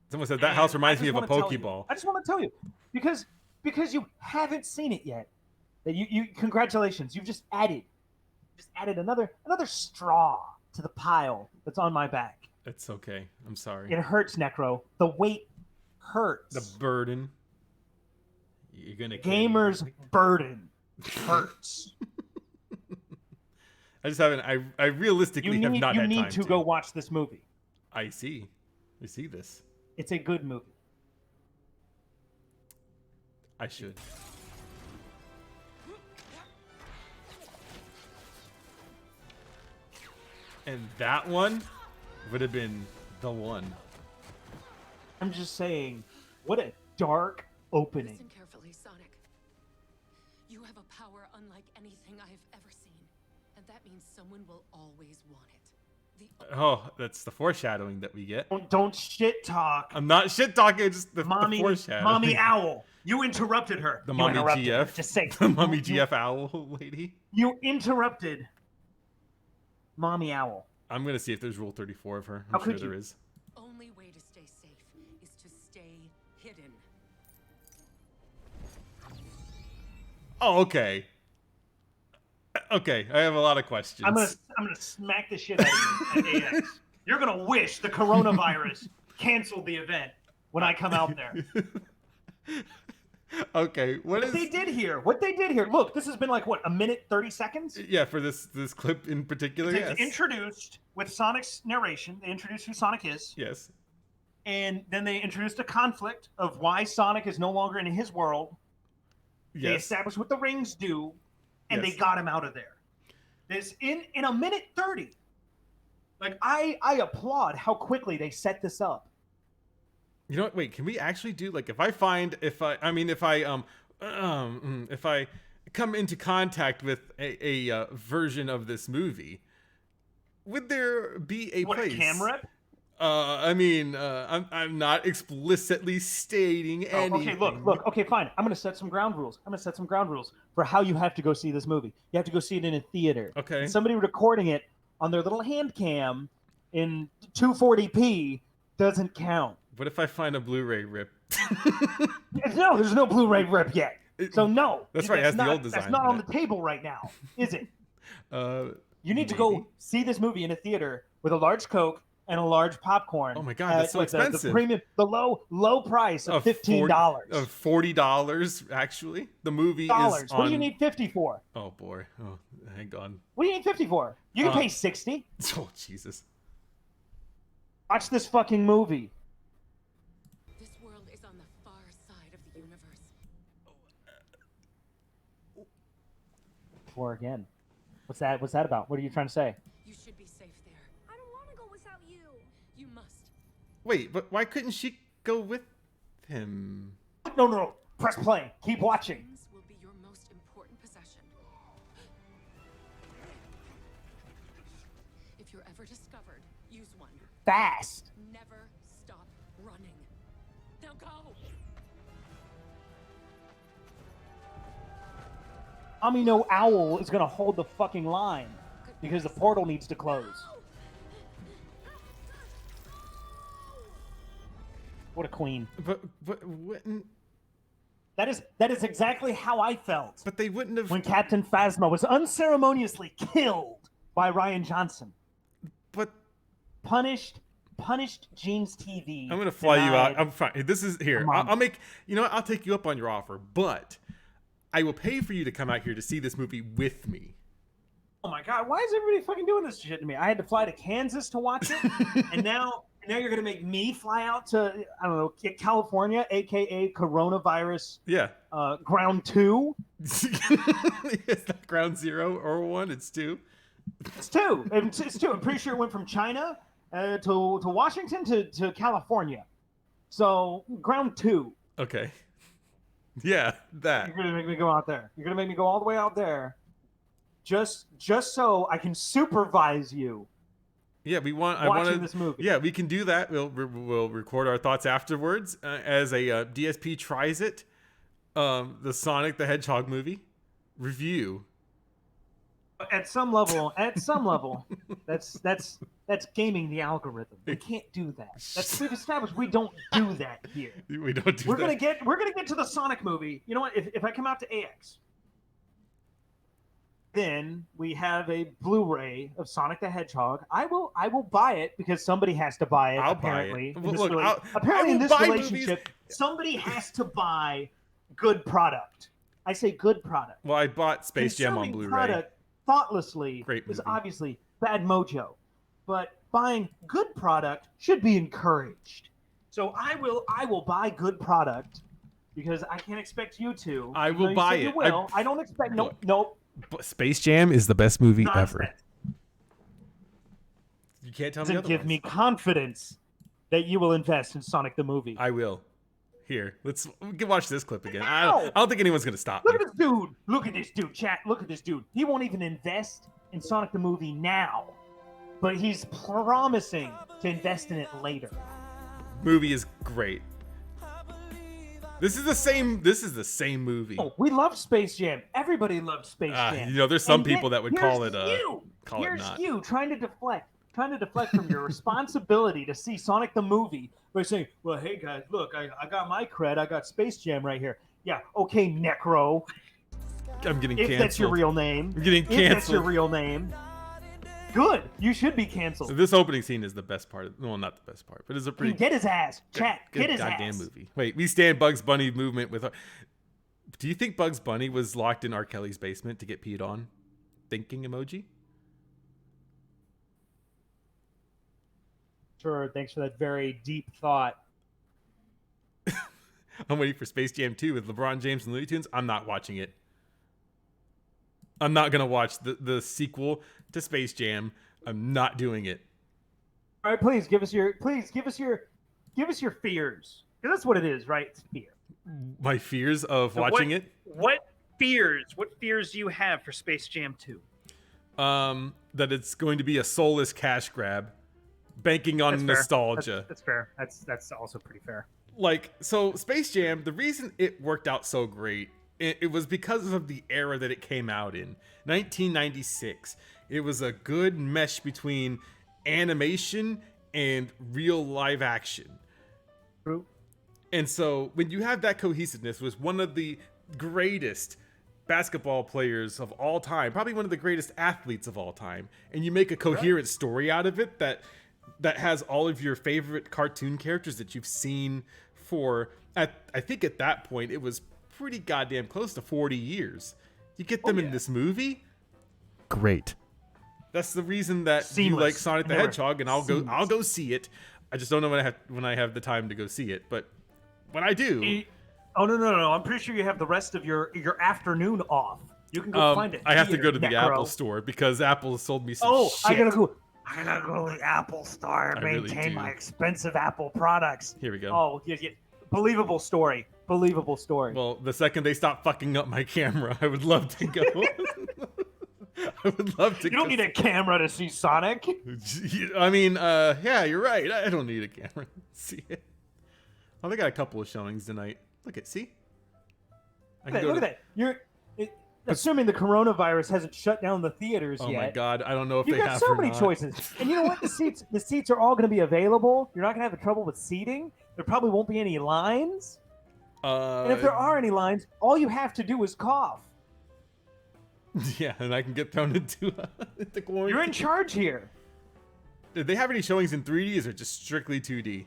Someone said that house reminds me of a Pokeball. I just want to tell you, because you haven't seen it yet. That you congratulations, you've just added another straw to the pile that's on my back. It's okay. I'm sorry. It hurts, Necro. The weight hurts. The burden. You're gonna. Gamer's burden hurts. I just haven't. I realistically have not had time. You need to go watch this movie. I see this. It's a good movie. I should. And that one would have been the one. I'm just saying, what a dark opening. Listen carefully, Sonic. You have a power unlike anything I have ever seen, and that means someone will always want it. Oh, that's the foreshadowing that we get. Don't shit talk. I'm not shit talking. Just the mommy, foreshadowing. Mommy Owl. You interrupted her. The mommy GF. Her. Just say the mommy GF owl lady. You interrupted Mommy Owl. I'm gonna see if there's Rule 34 of her. How I'm sure could you? there is. Only way to stay safe is to stay hidden. Oh, okay. Okay, I have a lot of questions. I'm gonna smack the shit out of you at AX. You're gonna wish the coronavirus canceled the event when I come out there. Okay, What they did here? Look, this has been like what, a minute 30 seconds? Yeah, for this clip in particular. It's Yes. introduced with Sonic's narration. They introduced who Sonic is. Yes. And then they introduced a conflict of why Sonic is no longer in his world. They Yes. established what the rings do, and Yes. they got him out of there. This in a minute 30. Like I applaud how quickly they set this up. You know what? Wait, can we actually do like if I come into contact with a version of this movie, would there be a What, place? a cam rep? I'm not explicitly stating anything. Okay, look. Okay, fine. I'm gonna set some ground rules. For how you have to go see this movie. You have to go see it in a theater. Okay. And somebody recording it on their little hand cam in 240p doesn't count. What if I find a Blu-ray rip? No, there's no Blu-ray rip yet. So no. That's right. It has the old design. That's not on on it. the table right now, is it? You need to maybe. go see this movie in a theater with a large Coke and a large popcorn. Oh my God, that's so expensive. The premium, the low price of $15. Of $40, actually. The movie is What on... do you need 50 for? Oh boy. Oh, hang on. What do you need 50 for? You can pay 60. Oh Jesus. Watch this fucking movie. This world is on the far side of the universe. Floor again. What's that about? What are you trying to say? You should be safe there. I don't want to go without you. You must. Wait, but why couldn't she go with him? No. Press play. Keep watching. Rings will be your most important possession. If you're ever discovered, use one. Fast. Never stop running. Now go. Amino Owl is gonna hold the fucking line because the portal needs to close. What a queen. But wouldn't... That is exactly how I felt. But they wouldn't have... When Captain Phasma was unceremoniously killed by Ryan Johnson. But... Punished Gene's TV. I'm gonna fly you out. I'm fine. This is here. I'll make... You know what? I'll take you up on your offer, but I will pay for you to come out here to see this movie with me. Oh my God, why is everybody fucking doing this shit to me? I had to fly to Kansas to watch it, and now you're gonna make me fly out to, I don't know, California, aka coronavirus. Yeah. Ground 2. It's not ground 0 or 1. It's 2. It's 2. It's 2. I'm pretty sure it went from China to Washington to California. So ground 2. Okay. Yeah, that. You're gonna make me go out there. You're gonna make me go all the way out there, just so I can supervise you. Yeah, we want. Watching this movie. Yeah, we can do that. We'll record our thoughts afterwards as a DSP tries it. The Sonic the Hedgehog movie review. At some level, that's gaming the algorithm. We can't do that. We've established we don't do that here. We don't do We're that. gonna get to the Sonic movie. You know what? If I come out to AX, then we have a Blu-ray of Sonic the Hedgehog. I will buy it because somebody has to buy it. I'll apparently, buy it. Apparently, in this buy relationship, somebody has to buy good product. I say good product. Well, I bought Space Jam on Consuming Blu-ray. Product thoughtlessly Great is movie. obviously bad mojo, but buying good product should be encouraged. So I will buy good product because I can't expect you to. I even will though you buy said you it. will. I don't expect. Nope. Space Jam is the best movie ever. Nonsense. You can't tell me Doesn't otherwise. give me confidence that you will invest in Sonic the movie. I will. Here, we can watch this clip again. I Ow! don't think anyone's gonna stop Look me. at this dude. Look at this dude. Chat. Look at this dude. He won't even invest in Sonic the movie now, but he's promising to invest in it later. Movie is great. This is the same movie. Oh, we love Space Jam. Everybody loves Space Jam. You know, there's some And yet, people that would call it here's call it not. you trying to deflect from your responsibility to see Sonic the movie by saying, well, hey guys, look, I got my cred. I got Space Jam right here. Yeah, okay, Necro. I'm getting If canceled. that's your real name. I'm getting If that's your canceled. real name. Good. You should be canceled. This opening scene is the best part. Well, not the best part, but it's a pretty Get his ass. Chat. good Get his goddamn ass. movie. Wait, we stand Bugs Bunny movement with. Do you think Bugs Bunny was locked in R. Kelly's basement to get peed on? Thinking emoji. Sure. Thanks for that very deep thought. I'm waiting for Space Jam 2 with LeBron James and Looney Tunes. I'm not watching it. I'm not gonna watch the sequel to Space Jam. I'm not doing it. All right, please give us your fears. 'Cause that's what it is, right? It's fear. My fears of So watching it. What fears do you have for Space Jam 2? That it's going to be a soulless cash grab, banking on That's fair. nostalgia. That's fair. That's also pretty fair. Like, so Space Jam, the reason it worked out so great, it was because of the era that it came out in. 1996. It was a good mesh between animation and real live action. True. And so when you have that cohesiveness with one of the greatest basketball players of all time, probably one of the greatest athletes of all time, and you make a coherent story out of it that has all of your favorite cartoon characters that you've seen for, I think at that point it was pretty goddamn close to 40 years. You get them in this movie, great. That's the reason that you Seamless. like Sonic the They were Hedgehog, and I'll go see it. I just don't know when I have the time to go see it, but when I do, Oh no! I'm pretty sure you have the rest of your afternoon off. You can go find it. I have to go to the Necro. Apple store because Apple has sold me some shit. I gotta go to the Apple store and I really maintain do. my expensive Apple products. Here we go. Oh, yeah. Believable story. Well, the second they stop fucking up my camera, I would love to go. I would love to. You don't need a camera to see Sonic. I mean, yeah, you're right. I don't need a camera to see it. Oh, they got a couple of showings tonight. Look at, see? Look at that. You're assuming the coronavirus hasn't shut down the theaters Oh yet. my god, I don't know if You've they got have so or many not. choices. And you know what? The seats are all going to be available. You're not going to have trouble with seating. There probably won't be any lines. And if there are any lines, all you have to do is cough. Yeah, and I can get thrown into quarantine. You're in charge here. Did they have any showings in 3D, or is it just strictly 2D?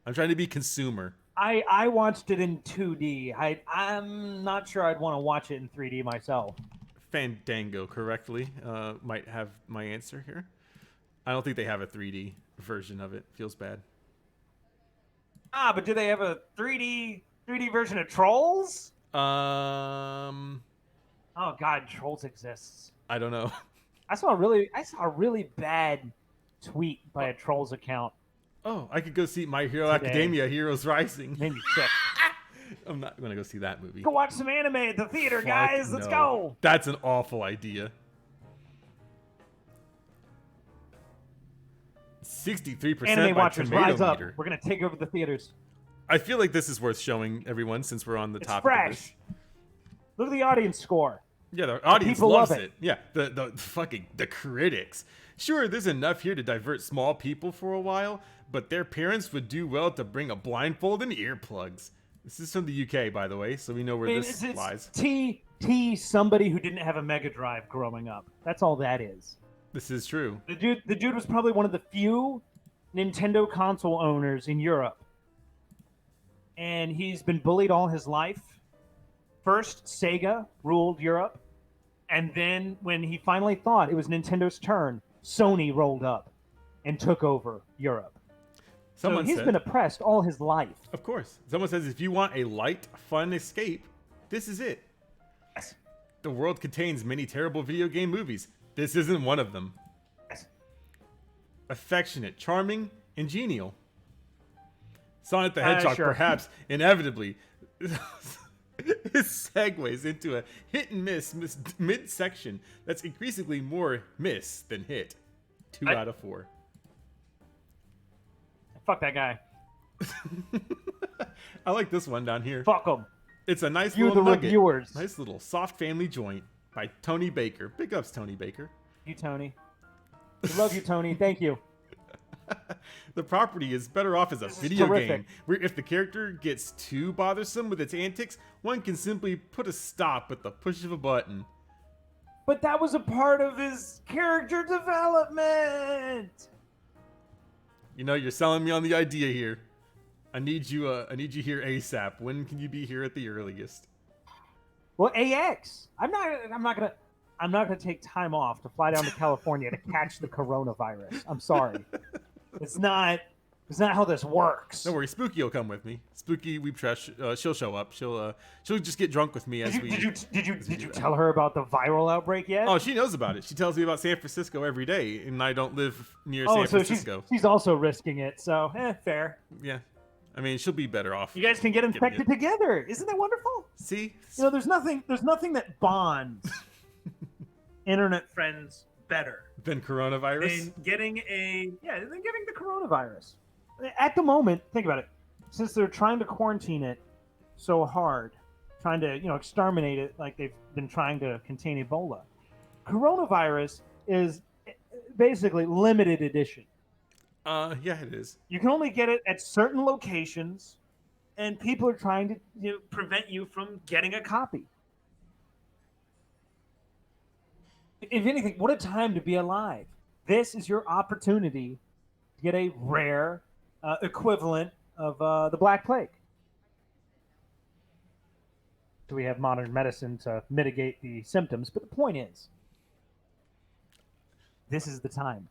I'm trying to be consumer. I watched it in 2D. I'm not sure I'd want to watch it in 3D myself. Fandango correctly might have my answer here. I don't think they have a 3D version of it. Feels bad. But do they have a 3D version of Trolls? Oh God, Trolls exists. I don't know. I saw a really bad tweet by a Trolls account. Oh, I could go see My Hero Today. Academia: Heroes Rising. Made me sick. I'm not gonna go see that movie. Go watch some anime at the theater, Fuck guys. Let's no. go. That's an awful idea. 63% Anime by watchers, Tomato rise up. Meter. We're gonna take over the theaters. I feel like this is worth showing everyone since we're on the It's topic fresh. of this. Look at the audience score. Yeah, the audience people loves love it. it. Yeah, the fucking the critics. Sure, there's enough here to divert small people for a while, but their parents would do well to bring a blindfold and earplugs. This is from the UK, by the way, so we know where this lies. Somebody who didn't have a Mega Drive growing up. That's all that is. This is true. The dude was probably one of the few Nintendo console owners in Europe. And he's been bullied all his life. First, Sega ruled Europe. And then when he finally thought it was Nintendo's turn, Sony rolled up and took over Europe. So he's been oppressed all his life. Of course. Someone says if you want a light, fun escape, this is it. Yes. The world contains many terrible video game movies. This isn't one of them. Yes. Affectionate, charming, and genial. Sonic the Hedgehog, Sure. perhaps inevitably, it segues into a hit and miss midsection that's increasingly more miss than hit. 2 out of 4. Fuck that guy. I like this one down here. Fuck him. It's a nice You, little the nugget. reviewers. Nice little soft family joint by Tony Baker. Big ups, Tony Baker. You, Tony. We love you, Tony. Thank you. The property is better off as a This is video terrific. game, where if the character gets too bothersome with its antics, one can simply put a stop at the push of a button. But that was a part of his character development. You know, you're selling me on the idea here. I need you here ASAP. When can you be here at the earliest? Well, AX. I'm not gonna take time off to fly down to California to catch the coronavirus. I'm sorry. It's not how this works. Don't worry, Spooky will come with me. Spooky Weep Trash, she'll show up. She'll just get drunk with me as we. Did you tell her about the viral outbreak yet? Oh, she knows about it. She tells me about San Francisco every day, and I don't live near San Francisco. She's also risking it. So, fair. Yeah, I mean, she'll be better off. You guys can get infected together. Isn't that wonderful? See, You know, there's nothing that bonds internet friends better than coronavirus. than getting the coronavirus. At the moment, think about it. Since they're trying to quarantine it so hard, trying to exterminate it like they've been trying to contain Ebola, coronavirus is basically limited edition. Yeah, it is. You can only get it at certain locations, and people are trying to prevent you from getting a copy. If anything, what a time to be alive. This is your opportunity to get a rare equivalent of the Black Plague. So we have modern medicine to mitigate the symptoms, but the point is, this is the time.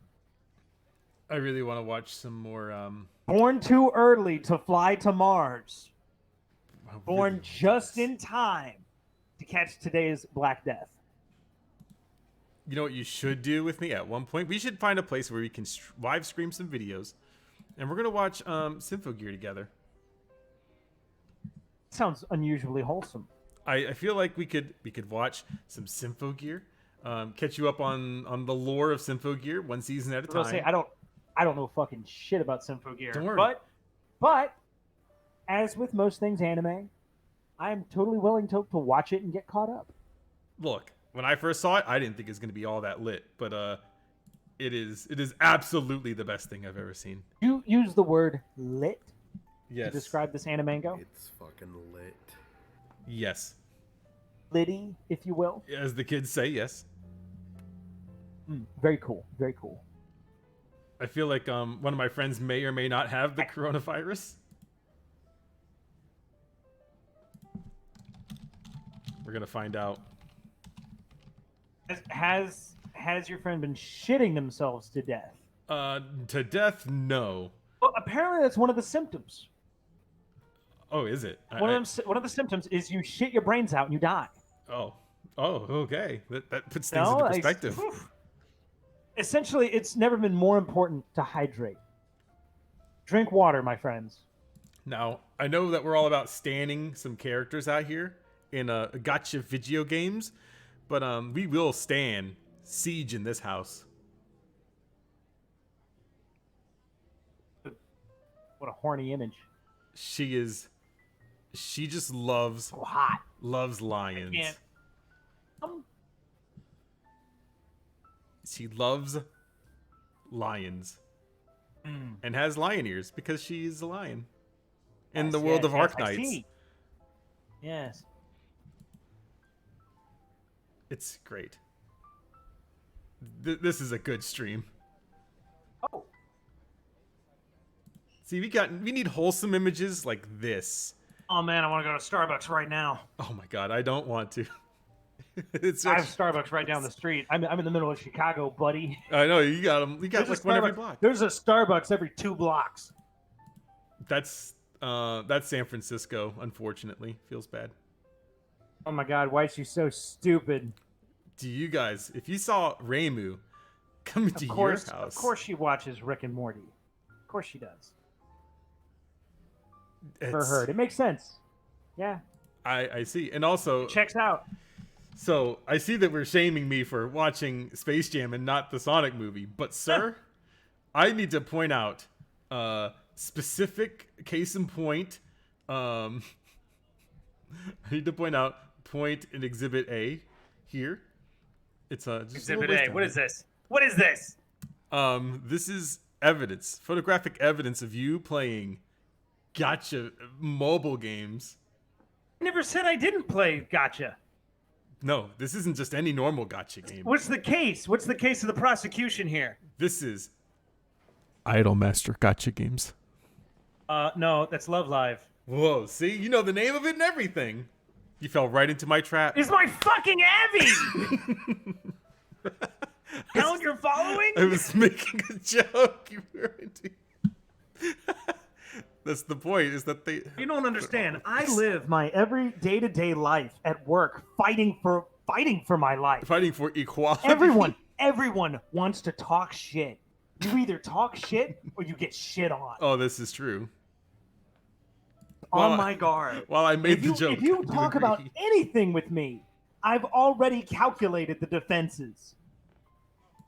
I really want to watch some more. Born too early to fly to Mars. Born really- just in time to catch today's Black Death. You know what you should do with me at one point? We should find a place where we can live stream some videos, and we're gonna watch Symphogear together. Sounds unusually wholesome. I feel like we could watch some Symphogear, catch you up on the lore of Symphogear one season at a I was gonna time. say, I don't know fucking shit about Symphogear. Don't worry. But as with most things anime, I am totally willing to watch it and get caught up. Look, when I first saw it, I didn't think it was gonna be all that lit, but it is absolutely the best thing I've ever seen. You use the word lit Yes. to describe this animango? It's fucking lit. Yes. Litty, if you will. As the kids say, yes. Very cool. Very cool. I feel like one of my friends may or may not have the coronavirus. We're gonna find out. Has your friend been shitting themselves to death? To death, no. Well, apparently that's one of the symptoms. Oh, is it? One of the symptoms is you shit your brains out and you die. Oh, okay. That puts things into perspective. Essentially, it's never been more important to hydrate. Drink water, my friends. Now, I know that we're all about standing some characters out here in gotcha video games, but we will stand Siege in this house. What a horny image. She just loves So hot. loves lions. Yeah. She loves lions and has lion ears because she's a lion in the world of yes, I Arknights. see. Yes. It's great. This is a good stream. Oh. See, we need wholesome images like this. Oh man, I want to go to Starbucks right now. Oh my god, I don't want to. I have Starbucks right down the street. I'm in the middle of Chicago, buddy. I know you got them. You got There's like one every Starbucks- block. There's a Starbucks every 2 blocks. That's San Francisco. Unfortunately, feels bad. Oh my god, why is she so stupid? Do you guys, if you saw Reimu coming to your house, Of course she watches Rick and Morty. Of course she does. For it's- her, it makes sense. Yeah, I see, and also checks out. So I see that we're shaming me for watching Space Jam and not the Sonic movie, but sir, I need to point out specific case in point. I need to point out point in Exhibit A here. It's just Exhibit A. What is this? What is this? This is evidence, photographic evidence of you playing gotcha mobile games. I never said I didn't play gotcha. No, this isn't just any normal gotcha game. What's the case? What's the case of the prosecution here? This is Idolmaster gotcha games. No, that's Love Live. Whoa, see? You know the name of it and everything. You fell right into my trap. It's my fucking Abby! Count, you're following? I was making a joke. You were into. That's the point, is that they... You don't understand. I live my every day-to-day life at work fighting for my life. Fighting for equality. Everyone wants to talk shit. You either talk shit or you get shit on. Oh, this is true. On my guard. While I made the joke. If you talk about anything with me, I've already calculated the defenses.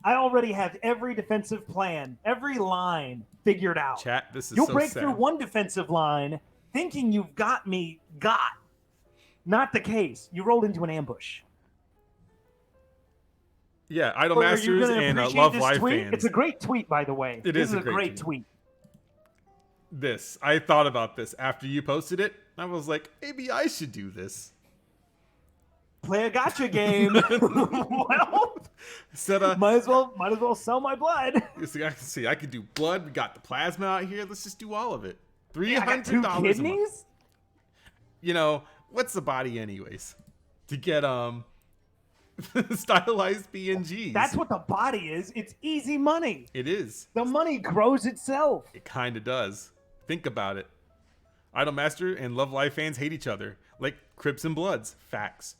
I already have every defensive plan, every line figured out. Chat, this is You'll so break sad. through one defensive line thinking you've got me got. Not the case. You rolled into an ambush. Yeah, Are you Idolmasters gonna and appreciate Love this Live tweet? fans. It's a great tweet, by the way. This is a great tweet. I thought about this after you posted it. I was like, maybe I should do this. Play a gotcha game. Well, might as well sell my blood. See, I could do blood. We got the plasma out here. Let's just do all of it. $300 I got 2 a month. kidneys? You know, what's the body anyways? To get stylized PNGs. That's what the body is. It's easy money. It is. The money grows itself. It kind of does. Think about it. Idolmaster and Love Live fans hate each other, like Crips and Bloods. Facts.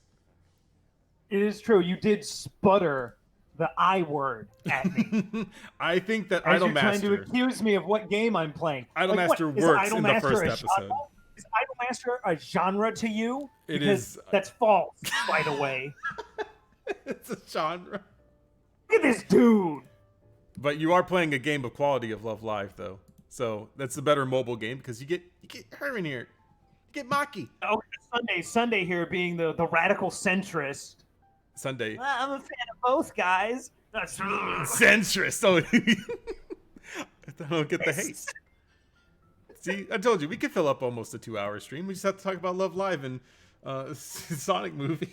It is true. You did sputter the I word at me. I think that As you're trying to Idolmaster. accuse me of what game I'm playing. Idolmaster Is works in the Idolmaster first a episode. genre? Is Idolmaster a genre to you? It Because is. that's false, by the way. It's a genre. Look at this dude. But you are playing a game of quality of Love Live, though. So that's a better mobile game because you get her in here. You get Maki. Oh, Sunday here being the radical centrist. Sunday. I'm a fan of both guys. Centrist. Oh, I don't get the hate. See, I told you we could fill up almost a 2-hour stream. We just have to talk about Love Live and Sonic movie.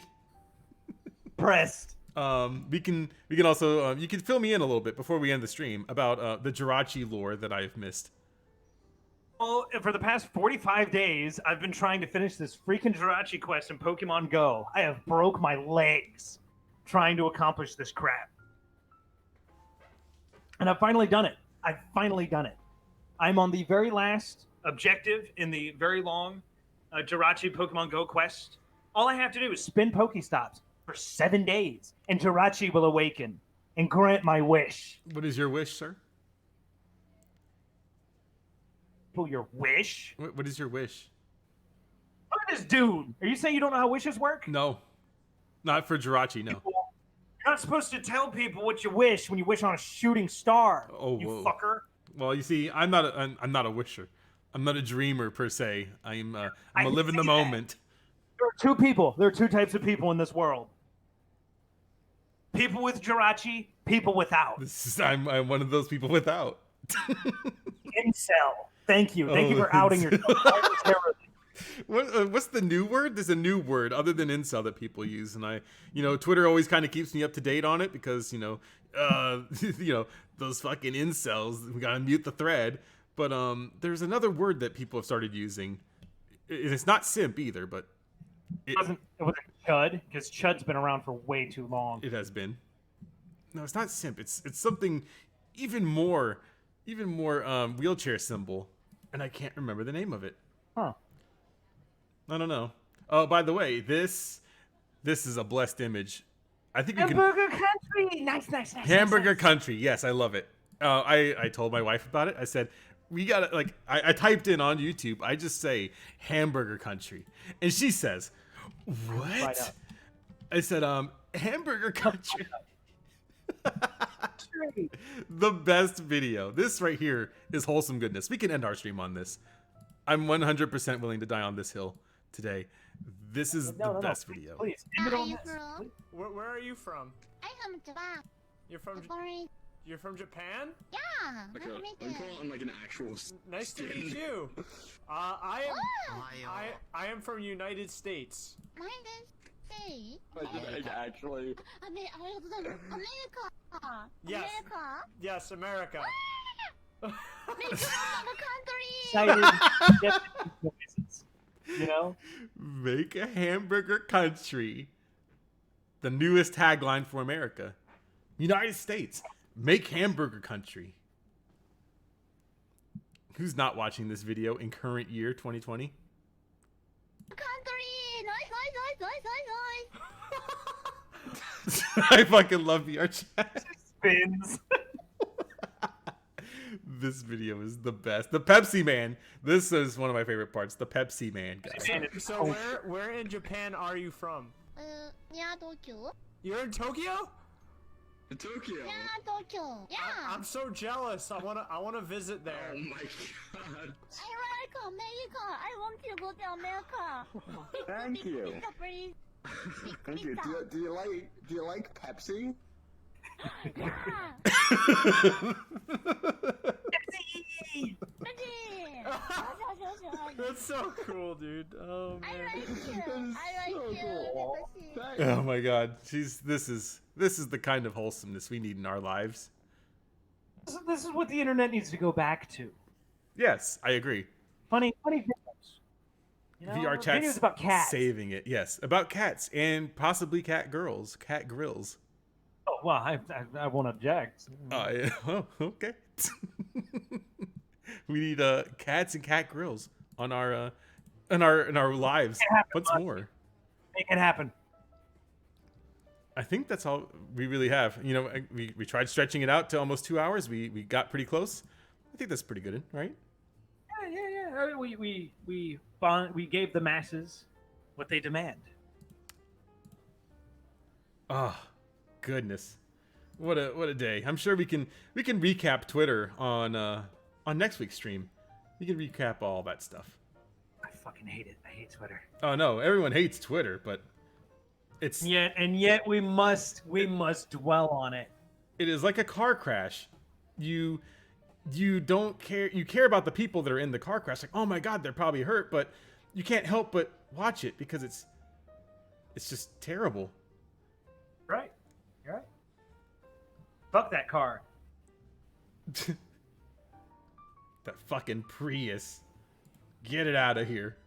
Pressed. We can also you can fill me in a little bit before we end the stream about the Jirachi lore that I've missed. Well, for the past 45 days, I've been trying to finish this freaking Jirachi quest in Pokemon Go. I have broke my legs trying to accomplish this crap. And I've finally done it. I'm on the very last objective in the very long Jirachi Pokemon Go quest. All I have to do is spin Pokestops for 7 days, and Jirachi will awaken and grant my wish. What is your wish, sir? Your wish? What is your wish? Look at this dude. Are you saying you don't know how wishes work? No. Not for Jirachi, no. You're not supposed to tell people what you wish when you wish on a shooting star. Oh, you whoa. fucker. Well, you see, I'm not a wisher. I'm not a dreamer per se. I'm a live in the see that. moment. There are two people. There are two types of people in this world. People with Jirachi, people without. I'm one of those people without. Incel. Thank you. Thank you for outing yourself. What's the new word? There's a new word other than incel that people use, and Twitter always kind of keeps me up to date on it because those fucking incels. We gotta mute the thread. But there's another word that people have started using. It's not simp either, but It wasn't Chud, because Chud's been around for way too long. It has been. No, it's not simp. It's something even more wheelchair symbol, and I can't remember the name of it. Huh. I don't know. Oh, by the way, this is a blessed image. I think you can. Hamburger Country. Nice. Hamburger Country. Yes, I love it. I told my wife about it. I said, we gotta I typed in on YouTube. I just say Hamburger Country, and she says, "What?" I said, Hamburger Country. The best video. This right here is wholesome goodness. We can end our stream on this. I'm 100% willing to die on this hill today. This is the best video. Please, Where are you from? I'm from Japan. You're from Japan? Yeah. Like I'm calling on like an actual. Nice to meet you. I am from United States. Actually. Yes. Yes, America. You know? Make a hamburger country. The newest tagline for America. United States. Make hamburger country. Who's not watching this video in current year 2020? I fucking love VR chat. Spins. This video is the best. The Pepsi Man. This is one of my favorite parts. The Pepsi Man, guys. So where in Japan are you from? You're in Tokyo? Tokyo. I'm so jealous. I wanna visit there. Oh my god. I want to go to America. Thank you. Please. Thank you. Do you like Pepsi? That's so cool, dude. Oh man. I like you. Oh my god. This is the kind of wholesomeness we need in our lives. This is what the internet needs to go back to. Yes, I agree. Funny videos. You know, VR videos chat's about cats. saving it. Yes, about cats and possibly cat girls, cat grills. Oh well, I won't object. Yeah. Oh, okay. We need cats and cat grills on our in our lives. What's more? Make it happen. I think that's all we really have. You know, we tried stretching it out to almost 2 hours. We got pretty close. I think that's pretty good, right? Yeah. We gave the masses what they demand. Oh, goodness. What a day. I'm sure we can recap Twitter on next week's stream. We can recap all that stuff. I fucking hate it. I hate Twitter. Oh no, everyone hates Twitter, but it's yet we must dwell on it. It is like a car crash. You don't care. You care about the people that are in the car crash. Like, oh my god, they're probably hurt, but you can't help but watch it because it's just terrible. Right. You're right. Fuck that car. That fucking Prius. Get it out of here.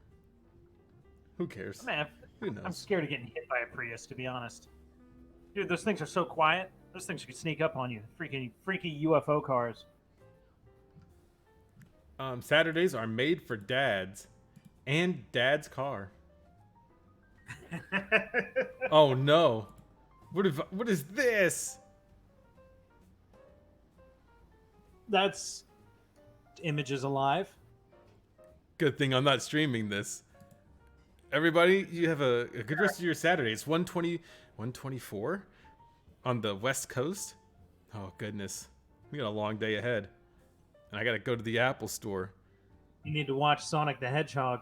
Who cares? Man, Who knows? I'm scared of getting hit by a Prius, to be honest. Dude, those things are so quiet. Those things could sneak up on you. Freaky UFO cars. Saturdays are made for dads and dad's car. Oh no. What is this? That's Images Alive. Good thing I'm not streaming this. Everybody, you have a good rest of your Saturday. It's 1:24 on the West Coast. Oh goodness. We got a long day ahead. And I gotta go to the Apple store. You need to watch Sonic the Hedgehog.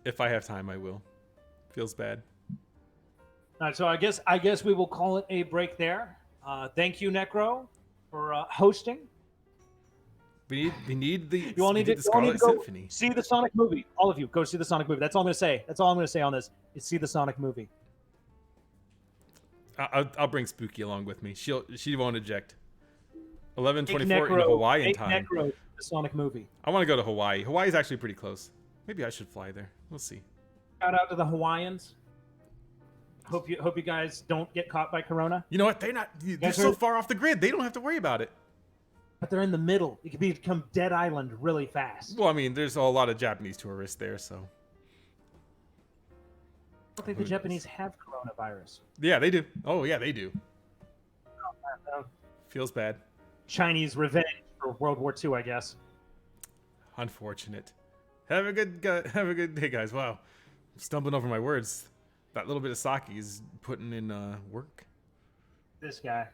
If I have time, I will. Feels bad. All right, so I guess we will call it a break there. Thank you, Necro, for hosting. We need the You all need to Scarlet go Symphony. see the Sonic movie. All of you, go see the Sonic movie. That's all I'm going to say. That's all I'm going to say on this. Is see the Sonic movie. I'll bring Spooky along with me. She won't eject. 11:24 in Hawaiian time. Necro, the Sonic movie. I want to go to Hawaii. Hawaii's actually pretty close. Maybe I should fly there. We'll see. Shout out to the Hawaiians. Hope you guys don't get caught by Corona. You know what? They're so far off the grid. They don't have to worry about it. But they're in the middle. It could become Dead Island really fast. Well, I mean, there's a lot of Japanese tourists there, so. I don't think the Japanese have coronavirus. Yeah, they do. Oh, yeah, they do. Oh, Feels bad. Chinese revenge for World War II, I guess. Unfortunate. Have a good day, guys. Wow, I'm stumbling over my words. That little bit of sake is putting in work. This guy.